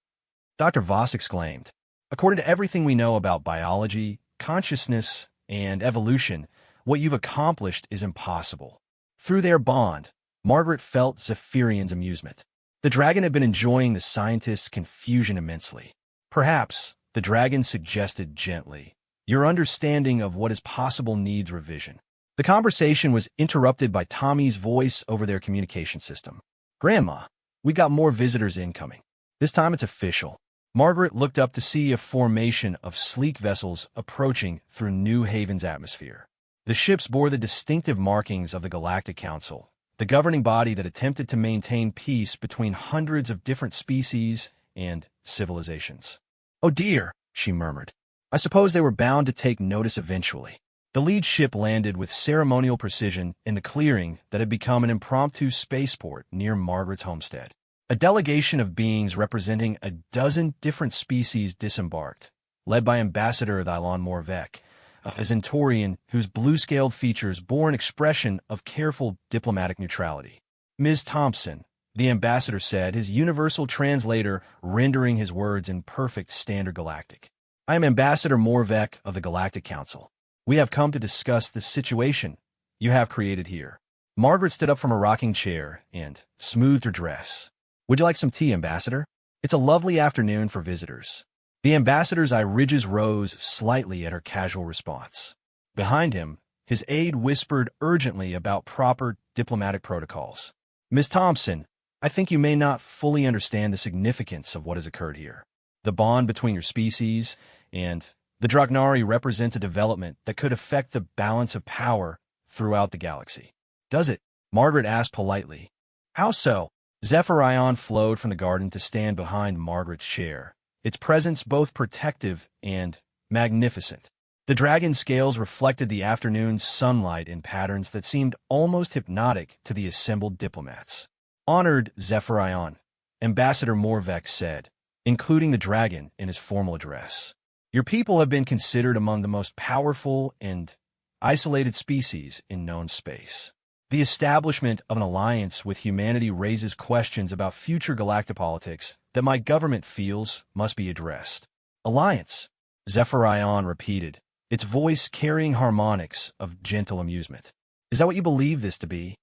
Speaker 1: Dr. Voss exclaimed. "According to everything we know about biology, consciousness, and evolution, what you've accomplished is impossible." Through their bond, Margaret felt Zephyrian's amusement. The dragon had been enjoying the scientist's confusion immensely. Perhaps, the dragon suggested gently. Your understanding of what is possible needs revision. The conversation was interrupted by Tommy's voice over their communication system. Grandma, we got more visitors incoming. This time it's official. Margaret looked up to see a formation of sleek vessels approaching through New Haven's atmosphere. The ships bore the distinctive markings of the Galactic Council, the governing body that attempted to maintain peace between hundreds of different species and civilizations. Oh dear, she murmured. I suppose they were bound to take notice eventually. The lead ship landed with ceremonial precision in the clearing that had become an impromptu spaceport near Margaret's homestead. A delegation of beings representing a dozen different species disembarked, led by Ambassador Thylon Morvek, a Zenturian whose blue-scaled features bore an expression of careful diplomatic neutrality. Ms. Thompson, the ambassador said, his universal translator rendering his words in perfect standard galactic. I am Ambassador Morvek of the Galactic Council. We have come to discuss the situation you have created here. Margaret stood up from a rocking chair and smoothed her dress. Would you like some tea, Ambassador? It's a lovely afternoon for visitors. The ambassador's irides rose slightly at her casual response. Behind him, his aide whispered urgently about proper diplomatic protocols. Ms. Thompson, I think you may not fully understand the significance of what has occurred here. The bond between your species and the Dragnari represents a development that could affect the balance of power throughout the galaxy. Does it? Margaret asked politely. How so? Zephyrion flowed from the garden to stand behind Margaret's chair, its presence both protective and magnificent. The dragon scales reflected the afternoon's sunlight in patterns that seemed almost hypnotic to the assembled diplomats. Honored Zephyrion, Ambassador Morvek said, including the dragon in his formal address. Your people have been considered among the most powerful and isolated species in known space. The establishment of an alliance with humanity raises questions about future galactopolitics that my government feels must be addressed. Alliance, Zephyrion repeated, its voice carrying harmonics of gentle amusement. Is that what you believe this to be?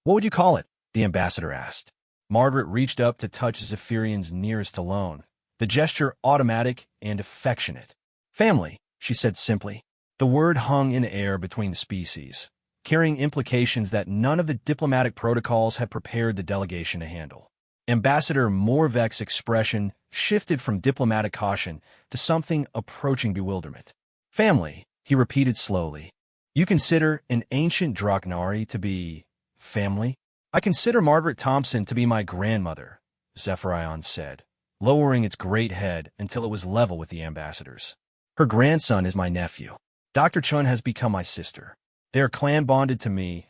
Speaker 1: What would you call it? The ambassador asked. Margaret reached up to touch Zephyrion's nearest talon, the gesture automatic and affectionate. Family, she said simply. The word hung in air between the species, carrying implications that none of the diplomatic protocols had prepared the delegation to handle. Ambassador Morvek's expression shifted from diplomatic caution to something approaching bewilderment. Family, he repeated slowly. You consider an ancient Dragnari to be family? I consider Margaret Thompson to be my grandmother, Zephyrion said, lowering its great head until it was level with the ambassador's. Her grandson is my nephew. Dr. Chun has become my sister. They are clan-bonded to me,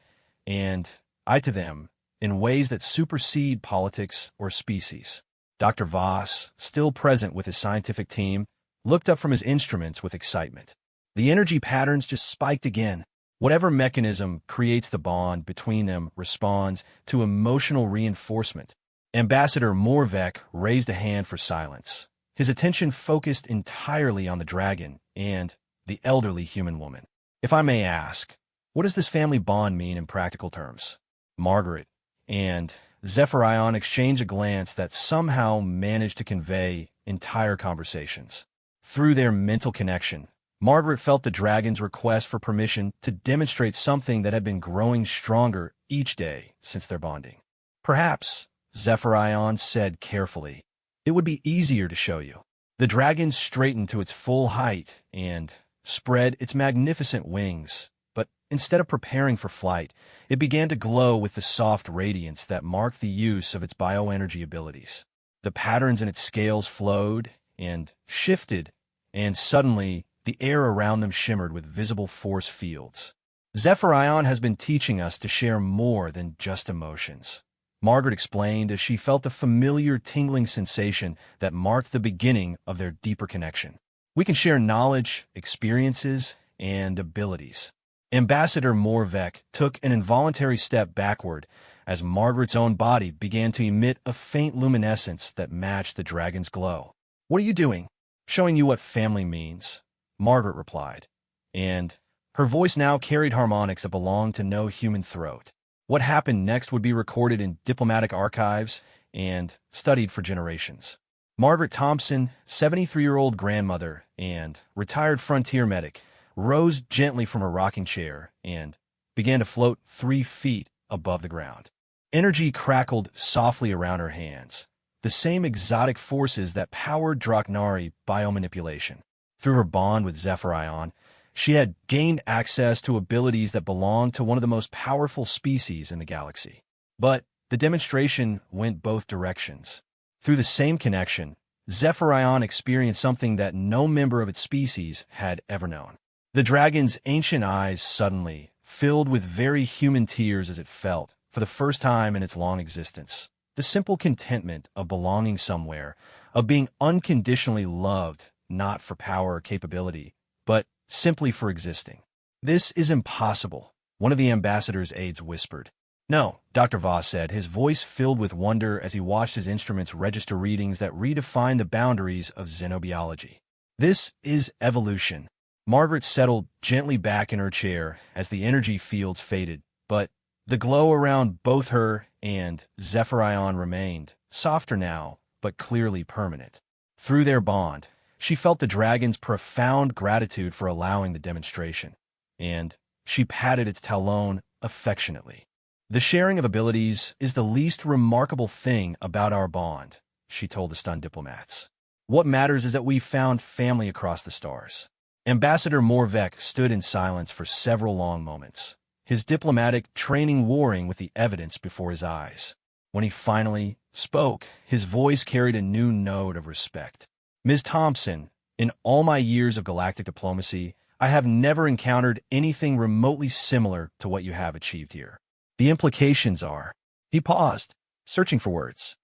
Speaker 1: and I to them, in ways that supersede politics or species. Dr. Voss, still present with his scientific team, looked up from his instruments with excitement. The energy patterns just spiked again. Whatever mechanism creates the bond between them responds to emotional reinforcement. Ambassador Morvek raised a hand for silence, his attention focused entirely on the dragon and the elderly human woman. If I may ask, what does this family bond mean in practical terms? Margaret and Zephyrion exchanged a glance that somehow managed to convey entire conversations. Through their mental connection, Margaret felt the dragon's request for permission to demonstrate something that had been growing stronger each day since their bonding. Perhaps, Zephyrion said carefully, it would be easier to show you. The dragon straightened to its full height and spread its magnificent wings, but instead of preparing for flight, it began to glow with the soft radiance that marked the use of its bioenergy abilities. The patterns in its scales flowed and shifted, and suddenly the air around them shimmered with visible force fields. Zephyrion has been teaching us to share more than just emotions, Margaret explained as she felt a familiar tingling sensation that marked the beginning of their deeper connection. We can share knowledge, experiences, and abilities. Ambassador Morvek took an involuntary step backward as Margaret's own body began to emit a faint luminescence that matched the dragon's glow. What are you doing? Showing you what family means, Margaret replied, and her voice now carried harmonics that belonged to no human throat. What happened next would be recorded in diplomatic archives and studied for generations. Margaret Thompson, 73-year-old grandmother and retired frontier medic, rose gently from her rocking chair and began to float 3 feet above the ground. Energy crackled softly around her hands, the same exotic forces that powered Draknari biomanipulation. Through her bond with Zephyrion, she had gained access to abilities that belonged to one of the most powerful species in the galaxy. But the demonstration went both directions. Through the same connection, Zephyrion experienced something that no member of its species had ever known. The dragon's ancient eyes suddenly filled with very human tears as it felt, for the first time in its long existence, the simple contentment of belonging somewhere, of being unconditionally loved, not for power or capability, but simply for existing. "This is impossible," one of the ambassador's aides whispered. "No," Dr. Voss said, his voice filled with wonder as he watched his instruments register readings that redefined the boundaries of xenobiology. "This is evolution." Margaret settled gently back in her chair as the energy fields faded, but the glow around both her and Zephyrion remained, softer now, but clearly permanent. Through their bond, she felt the dragon's profound gratitude for allowing the demonstration, and she patted its talon affectionately. "The sharing of abilities is the least remarkable thing about our bond," she told the stunned diplomats. "What matters is that we found family across the stars." Ambassador Morvek stood in silence for several long moments, his diplomatic training warring with the evidence before his eyes. When he finally spoke, his voice carried a new note of respect. "Ms. Thompson, in all my years of galactic diplomacy, I have never encountered anything remotely similar to what you have achieved here. The implications are—" He paused, searching for words.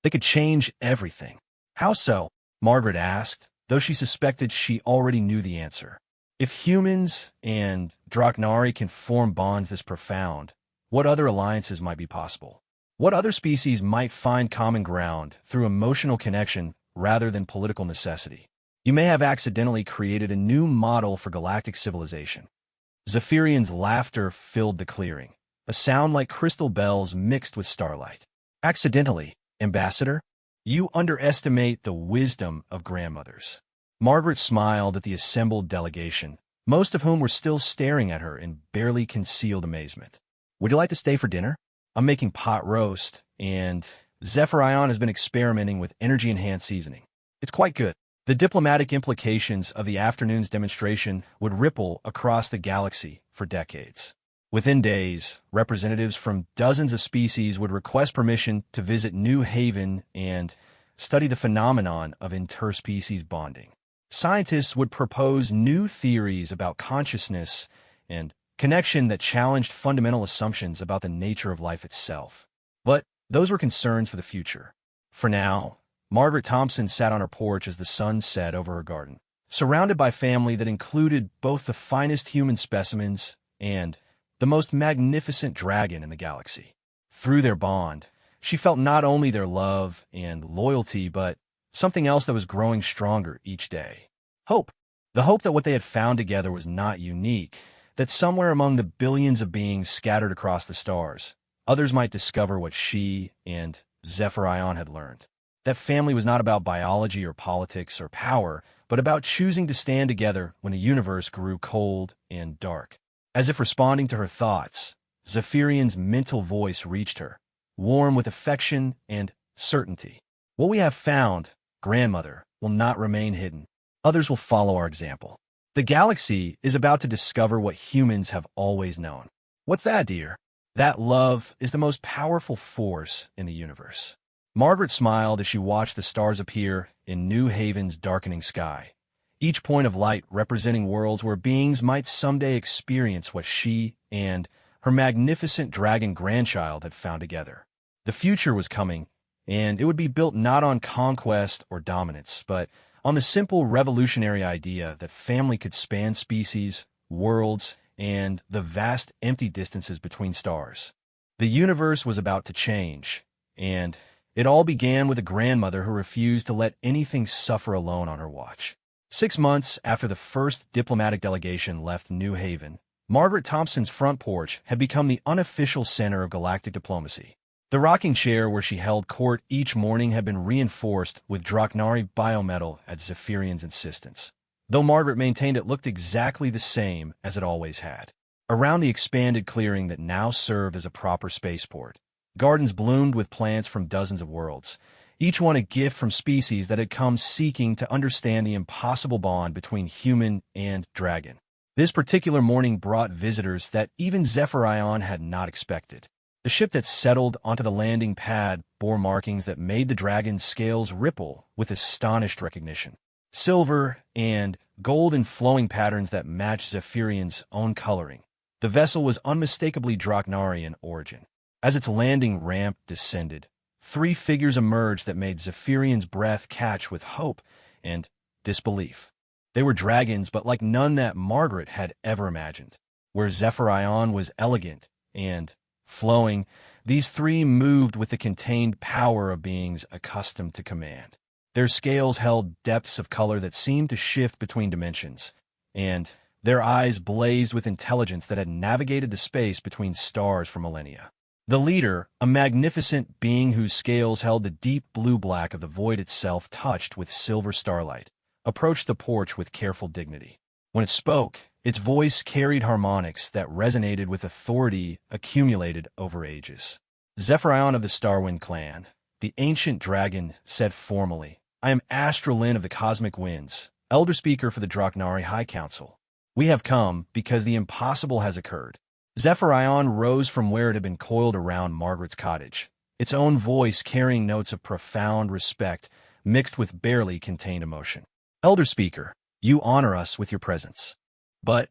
Speaker 1: "They could change everything." "How so?" Margaret asked, though she suspected she already knew the answer. "If humans and Draknari can form bonds this profound, what other alliances might be possible? What other species might find common ground through emotional connection rather than political necessity? You may have accidentally created a new model for galactic civilization." Zephyrion's laughter filled the clearing, a sound like crystal bells mixed with starlight. "Accidentally, Ambassador? You underestimate the wisdom of grandmothers." Margaret smiled at the assembled delegation, most of whom were still staring at her in barely concealed amazement. "Would you like to stay for dinner? I'm making pot roast, and Zephyrion has been experimenting with energy-enhanced seasoning. It's quite good." The diplomatic implications of the afternoon's demonstration would ripple across the galaxy for decades. Within days, representatives from dozens of species would request permission to visit New Haven and study the phenomenon of interspecies bonding. Scientists would propose new theories about consciousness and connection that challenged fundamental assumptions about the nature of life itself. But those were concerns for the future. For now, Margaret Thompson sat on her porch as the sun set over her garden, surrounded by family that included both the finest human specimens and the most magnificent dragon in the galaxy. Through their bond, she felt not only their love and loyalty, but something else that was growing stronger each day. Hope. The hope that what they had found together was not unique, that somewhere among the billions of beings scattered across the stars, others might discover what she and Zephyrion had learned. That family was not about biology or politics or power, but about choosing to stand together when the universe grew cold and dark. As if responding to her thoughts, Zephyrion's mental voice reached her, warm with affection and certainty. "What we have found, grandmother, will not remain hidden. Others will follow our example. The galaxy is about to discover what humans have always known." "What's that, dear?" "That love is the most powerful force in the universe." Margaret smiled as she watched the stars appear in New Haven's darkening sky, each point of light representing worlds where beings might someday experience what she and her magnificent dragon grandchild had found together. The future was coming, and it would be built not on conquest or dominance, but on the simple revolutionary idea that family could span species, worlds, and the vast empty distances between stars. The universe was about to change, and it all began with a grandmother who refused to let anything suffer alone on her watch. 6 months after the first diplomatic delegation left New Haven, Margaret Thompson's front porch had become the unofficial center of galactic diplomacy. The rocking chair where she held court each morning had been reinforced with Draknari biometal at Zephyrian's insistence, though Margaret maintained it looked exactly the same as it always had. Around the expanded clearing that now served as a proper spaceport, gardens bloomed with plants from dozens of worlds, each one a gift from species that had come seeking to understand the impossible bond between human and dragon. This particular morning brought visitors that even Zephyrion had not expected. The ship that settled onto the landing pad bore markings that made the dragon's scales ripple with astonished recognition. Silver and gold in flowing patterns that matched Zephyrian's own coloring. The vessel was unmistakably Draknari in origin. As its landing ramp descended, three figures emerged that made Zephyrian's breath catch with hope and disbelief. They were dragons, but like none that Margaret had ever imagined. Where Zephyrion was elegant and flowing, these three moved with the contained power of beings accustomed to command. Their scales held depths of color that seemed to shift between dimensions, and their eyes blazed with intelligence that had navigated the space between stars for millennia. The leader, a magnificent being whose scales held the deep blue-black of the void itself touched with silver starlight, approached the porch with careful dignity. When it spoke, its voice carried harmonics that resonated with authority accumulated over ages. Zephyrion of the Starwind clan, the ancient dragon, said formally, "I am Astralin of the Cosmic Winds, elder speaker for the Draknari High Council. We have come because the impossible has occurred." Zephyrion rose from where it had been coiled around Margaret's cottage, its own voice carrying notes of profound respect mixed with barely contained emotion. "Elder speaker, you honor us with your presence. But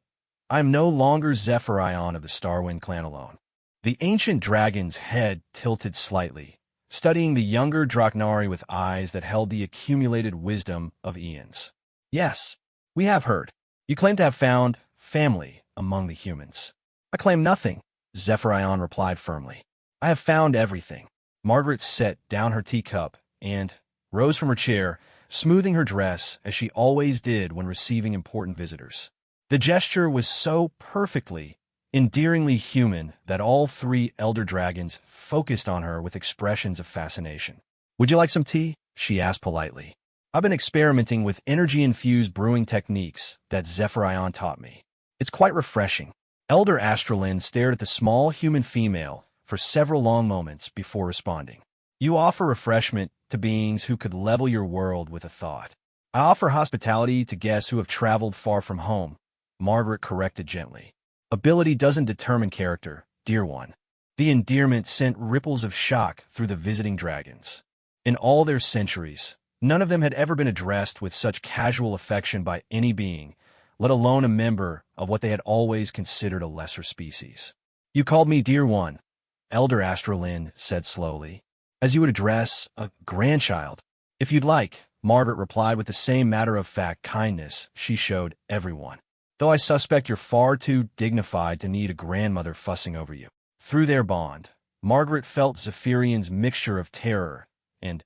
Speaker 1: I am no longer Zephyrion of the Starwind clan alone." The ancient dragon's head tilted slightly, studying the younger Draknari with eyes that held the accumulated wisdom of eons. "Yes, we have heard. You claim to have found family among the humans." "I claim nothing," Zephyrion replied firmly. "I have found everything." Margaret set down her teacup and rose from her chair, smoothing her dress as she always did when receiving important visitors. The gesture was so perfectly, endearingly human that all three elder dragons focused on her with expressions of fascination. "Would you like some tea?" she asked politely. "I've been experimenting with energy-infused brewing techniques that Zephyrion taught me. It's quite refreshing." Elder Astralin stared at the small human female for several long moments before responding. "You offer refreshment to beings who could level your world with a thought. I offer hospitality to guests who have traveled far from home," Margaret corrected gently. "Ability doesn't determine character, dear one." The endearment sent ripples of shock through the visiting dragons. In all their centuries, none of them had ever been addressed with such casual affection by any being, let alone a member of what they had always considered a lesser species. "You called me dear one," Elder Astralin said slowly, "as you would address a grandchild." "If you'd like," Margaret replied with the same matter-of-fact kindness she showed everyone. "Though I suspect you're far too dignified to need a grandmother fussing over you." Through their bond, Margaret felt Zephyrian's mixture of terror and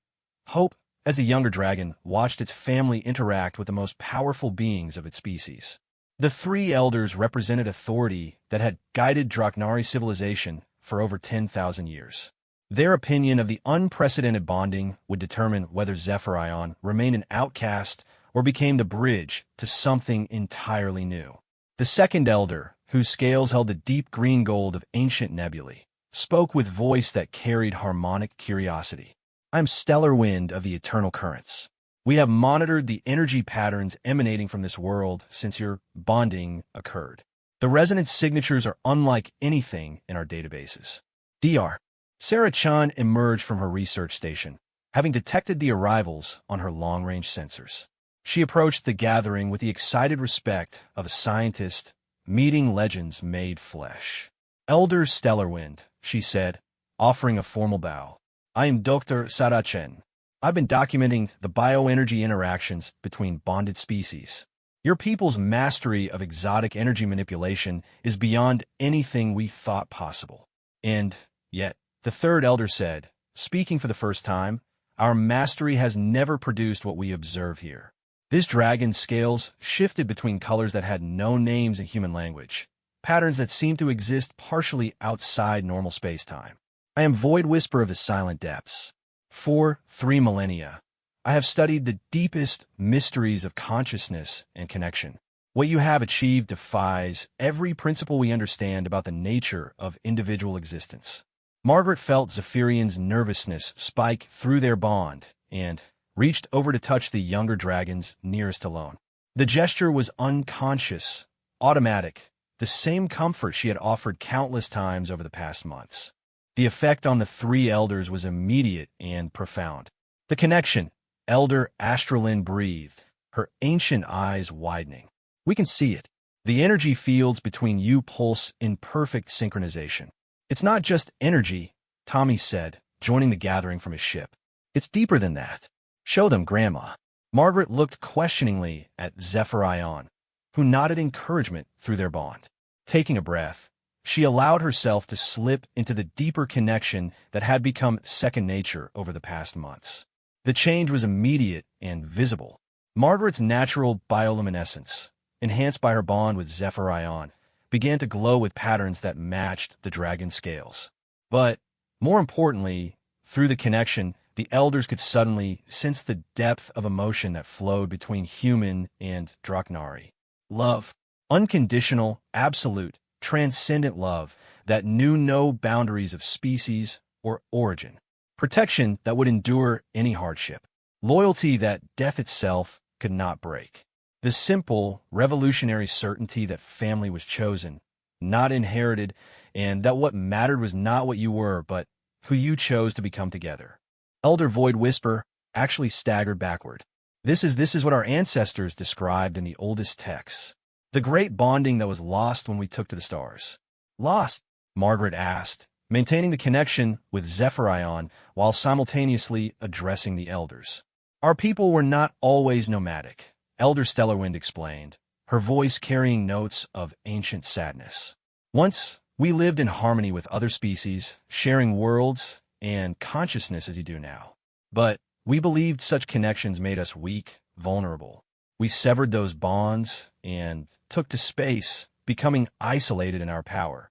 Speaker 1: hope as the younger dragon watched its family interact with the most powerful beings of its species. The three elders represented authority that had guided Draknari civilization for over 10,000 years. Their opinion of the unprecedented bonding would determine whether Zephyrion remained an outcast or became the bridge to something entirely new. The second elder, whose scales held the deep green gold of ancient nebulae, spoke with voice that carried harmonic curiosity. "I am Stellar Wind of the Eternal Currents. We have monitored the energy patterns emanating from this world since your bonding occurred. The resonance signatures are unlike anything in our databases." Dr. Sarah Chan emerged from her research station, having detected the arrivals on her long-range sensors. She approached the gathering with the excited respect of a scientist meeting legends made flesh. "Elder Stellarwind," she said, offering a formal bow. "I am Dr. Sarah Chen. I've been documenting the bioenergy interactions between bonded species. Your people's mastery of exotic energy manipulation is beyond anything we thought possible. And yet," the third elder said, speaking for the first time, "our mastery has never produced what we observe here." This dragon's scales shifted between colors that had no names in human language, patterns that seemed to exist partially outside normal space-time. I am Void Whisper of the Silent Depths. For 3 millennia, I have studied the deepest mysteries of consciousness and connection. What you have achieved defies every principle we understand about the nature of individual existence. Margaret felt Zephyrian's nervousness spike through their bond and reached over to touch the younger dragons nearest alone. The gesture was unconscious, automatic, the same comfort she had offered countless times over the past months. The effect on the 3 elders was immediate and profound. The connection, Elder Astralin breathed, her ancient eyes widening. We can see it. The energy fields between you pulse in perfect synchronization. It's not just energy, Tommy said, joining the gathering from his ship. It's deeper than that. Show them, Grandma. Margaret looked questioningly at Zephyrion, who nodded encouragement through their bond. Taking a breath, she allowed herself to slip into the deeper connection that had become second nature over the past months. The change was immediate and visible. Margaret's natural bioluminescence, enhanced by her bond with Zephyrion, began to glow with patterns that matched the dragon scales. But, more importantly, through the connection, the elders could suddenly sense the depth of emotion that flowed between human and Draknari. Love. Unconditional, absolute, transcendent love that knew no boundaries of species or origin. Protection that would endure any hardship. Loyalty that death itself could not break. The simple, revolutionary certainty that family was chosen, not inherited, and that what mattered was not what you were, but who you chose to become together. Elder Void Whisper actually staggered backward. This is what our ancestors described in the oldest texts. The great bonding that was lost when we took to the stars. Lost? Margaret asked, maintaining the connection with Zephyrion while simultaneously addressing the elders. Our people were not always nomadic, Elder Stellarwind explained, her voice carrying notes of ancient sadness. Once, we lived in harmony with other species, sharing worlds and consciousness as you do now. But we believed such connections made us weak, vulnerable. We severed those bonds and took to space, becoming isolated in our power.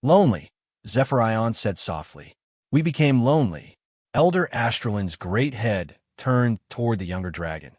Speaker 1: Lonely, Zephyrion said softly. We became lonely. Elder Astralin's great head turned toward the younger dragon,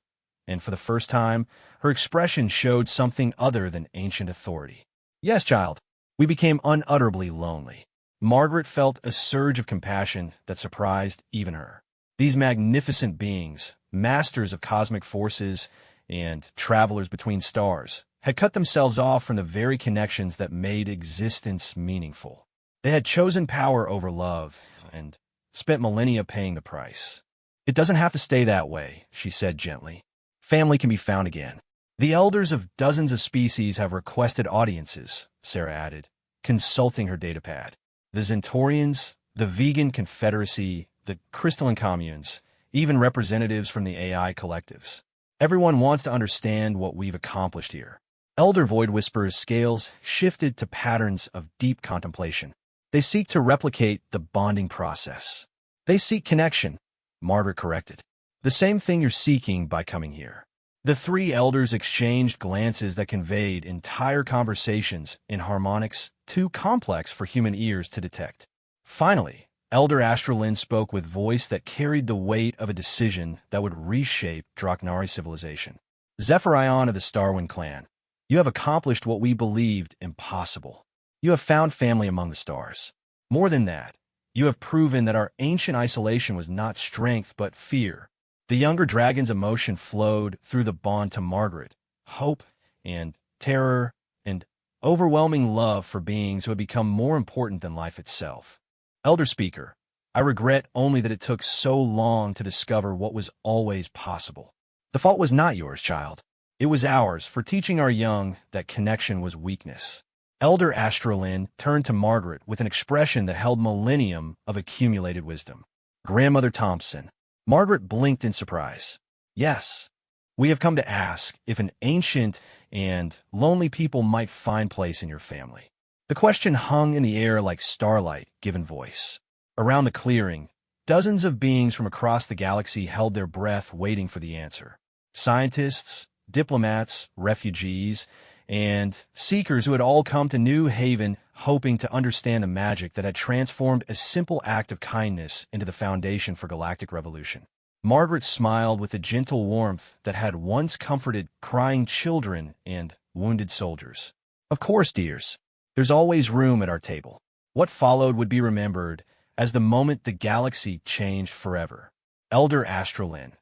Speaker 1: and for the first time, her expression showed something other than ancient authority. Yes, child, we became unutterably lonely. Margaret felt a surge of compassion that surprised even her. These magnificent beings, masters of cosmic forces and travelers between stars, had cut themselves off from the very connections that made existence meaningful. They had chosen power over love and spent millennia paying the price. It doesn't have to stay that way, she said gently. Family can be found again. The elders of dozens of species have requested audiences, Sarah added, consulting her datapad. The Zentorians, the Vegan Confederacy, the Crystalline Communes, even representatives from the AI collectives. Everyone wants to understand what we've accomplished here. Elder Void Whisperer's scales shifted to patterns of deep contemplation. They seek to replicate the bonding process. They seek connection, Margaret corrected. The same thing you're seeking by coming here. The 3 elders exchanged glances that conveyed entire conversations in harmonics too complex for human ears to detect. Finally, Elder Astralin spoke with voice that carried the weight of a decision that would reshape Draknari civilization. Zephyrion of the Starwind clan, you have accomplished what we believed impossible. You have found family among the stars. More than that, you have proven that our ancient isolation was not strength but fear. The younger dragon's emotion flowed through the bond to Margaret, hope and terror and overwhelming love for beings who had become more important than life itself. Elder Speaker, I regret only that it took so long to discover what was always possible. The fault was not yours, child. It was ours for teaching our young that connection was weakness. Elder Astralin turned to Margaret with an expression that held millennium of accumulated wisdom. Grandmother Thompson. Margaret blinked in surprise. Yes, we have come to ask if an ancient and lonely people might find place in your family. The question hung in the air like starlight given voice. Around the clearing, dozens of beings from across the galaxy held their breath waiting for the answer. Scientists, diplomats, refugees, and seekers who had all come to New Haven hoping to understand the magic that had transformed a simple act of kindness into the foundation for galactic revolution. Margaret smiled with the gentle warmth that had once comforted crying children and wounded soldiers. Of course, dears. There's always room at our table. What followed would be remembered as the moment the galaxy changed forever. Elder Astrolin,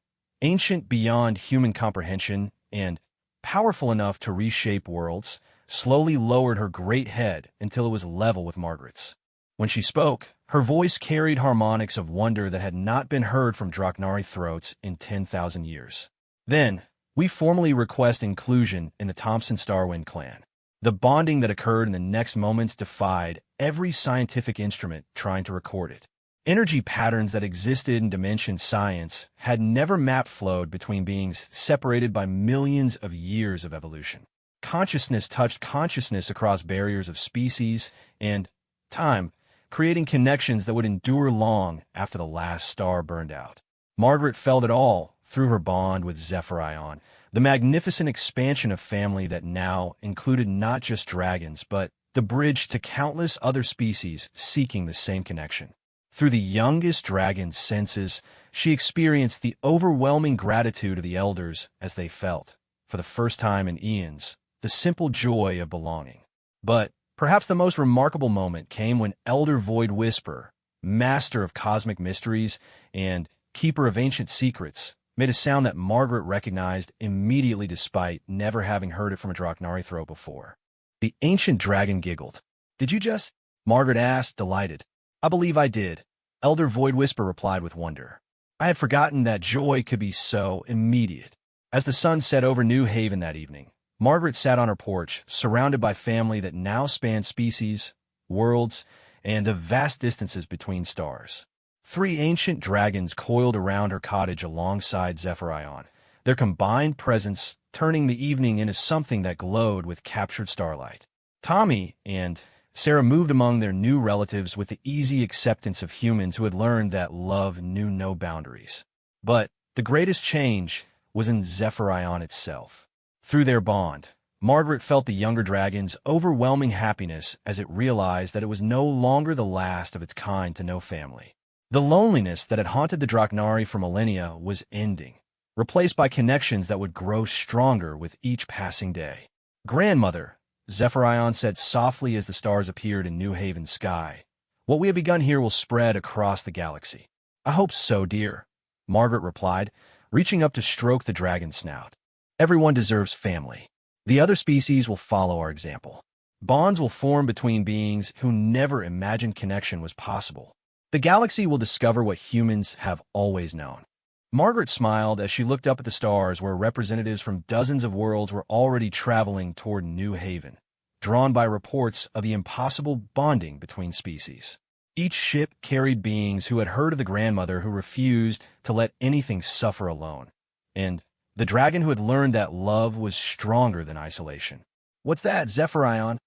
Speaker 1: ancient beyond human comprehension and powerful enough to reshape worlds, slowly lowered her great head until it was level with Margaret's. When she spoke, her voice carried harmonics of wonder that had not been heard from Draknari throats in 10,000 years. Then, we formally request inclusion in the Thompson-Starwind clan. The bonding that occurred in the next moments defied every scientific instrument trying to record it. Energy patterns that existed in dimension science had never map-flowed between beings separated by millions of years of evolution. Consciousness touched consciousness across barriers of species and time, creating connections that would endure long after the last star burned out. Margaret felt it all through her bond with Zephyrion, the magnificent expansion of family that now included not just dragons, but the bridge to countless other species seeking the same connection. Through the youngest dragon's senses, she experienced the overwhelming gratitude of the elders as they felt, for the first time in eons, the simple joy of belonging. But perhaps the most remarkable moment came when Elder Void Whisper, master of cosmic mysteries and keeper of ancient secrets, made a sound that Margaret recognized immediately despite never having heard it from a Draknari throat before. The ancient dragon giggled. "Did you just?" Margaret asked, delighted. "I believe I did," Elder Void Whisper replied with wonder. "I had forgotten that joy could be so immediate." As the sun set over New Haven that evening, Margaret sat on her porch, surrounded by family that now spanned species, worlds, and the vast distances between stars. 3 ancient dragons coiled around her cottage alongside Zephyrion, their combined presence turning the evening into something that glowed with captured starlight. Tommy and Sarah moved among their new relatives with the easy acceptance of humans who had learned that love knew no boundaries. But the greatest change was in Zephyrion itself. Through their bond, Margaret felt the younger dragon's overwhelming happiness as it realized that it was no longer the last of its kind to know family. The loneliness that had haunted the Draknari for millennia was ending, replaced by connections that would grow stronger with each passing day. "Grandmother," Zephyrion said softly as the stars appeared in New Haven's sky, "what we have begun here will spread across the galaxy." "I hope so, dear," Margaret replied, reaching up to stroke the dragon's snout. "Everyone deserves family. The other species will follow our example. Bonds will form between beings who never imagined connection was possible. The galaxy will discover what humans have always known." Margaret smiled as she looked up at the stars where representatives from dozens of worlds were already traveling toward New Haven, drawn by reports of the impossible bonding between species. Each ship carried beings who had heard of the grandmother who refused to let anything suffer alone, and the dragon who had learned that love was stronger than isolation. "What's that, Zephyrion?"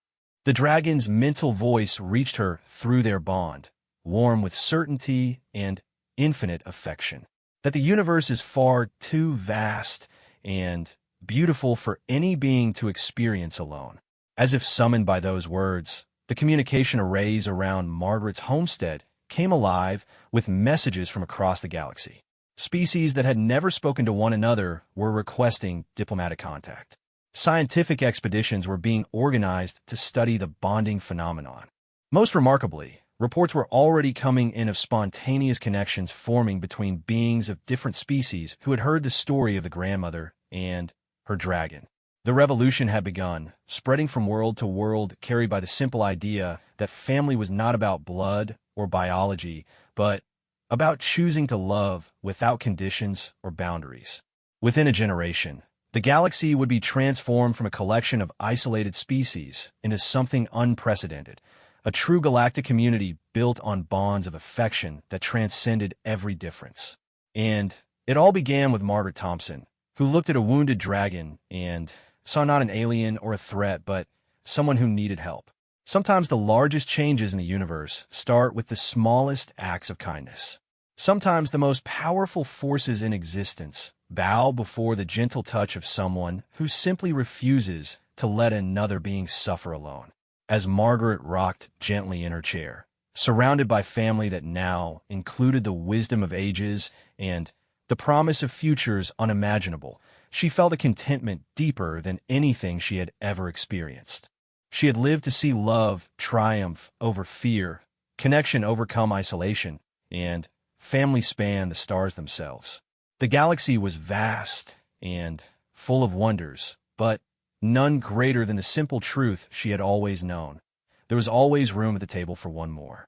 Speaker 1: The dragon's mental voice reached her through their bond, warm with certainty and infinite affection. "That the universe is far too vast and beautiful for any being to experience alone." As if summoned by those words, the communication arrays around Margaret's homestead came alive with messages from across the galaxy. Species that had never spoken to one another were requesting diplomatic contact. Scientific expeditions were being organized to study the bonding phenomenon. Most remarkably, reports were already coming in of spontaneous connections forming between beings of different species who had heard the story of the grandmother and her dragon. The revolution had begun, spreading from world to world, carried by the simple idea that family was not about blood or biology, but about choosing to love without conditions or boundaries. Within a generation, the galaxy would be transformed from a collection of isolated species into something unprecedented, a true galactic community built on bonds of affection that transcended every difference. And it all began with Margaret Thompson, who looked at a wounded dragon and saw not an alien or a threat, but someone who needed help. Sometimes the largest changes in the universe start with the smallest acts of kindness. Sometimes the most powerful forces in existence bow before the gentle touch of someone who simply refuses to let another being suffer alone. as Margaret rocked gently in her chair, surrounded by family that now included the wisdom of ages and the promise of futures unimaginable. She felt a contentment deeper than anything she had ever experienced. She had lived to see love triumph over fear, connection overcome isolation, and family span the stars themselves. The galaxy was vast and full of wonders, but none greater than the simple truth she had always known. There was always room at the table for one more.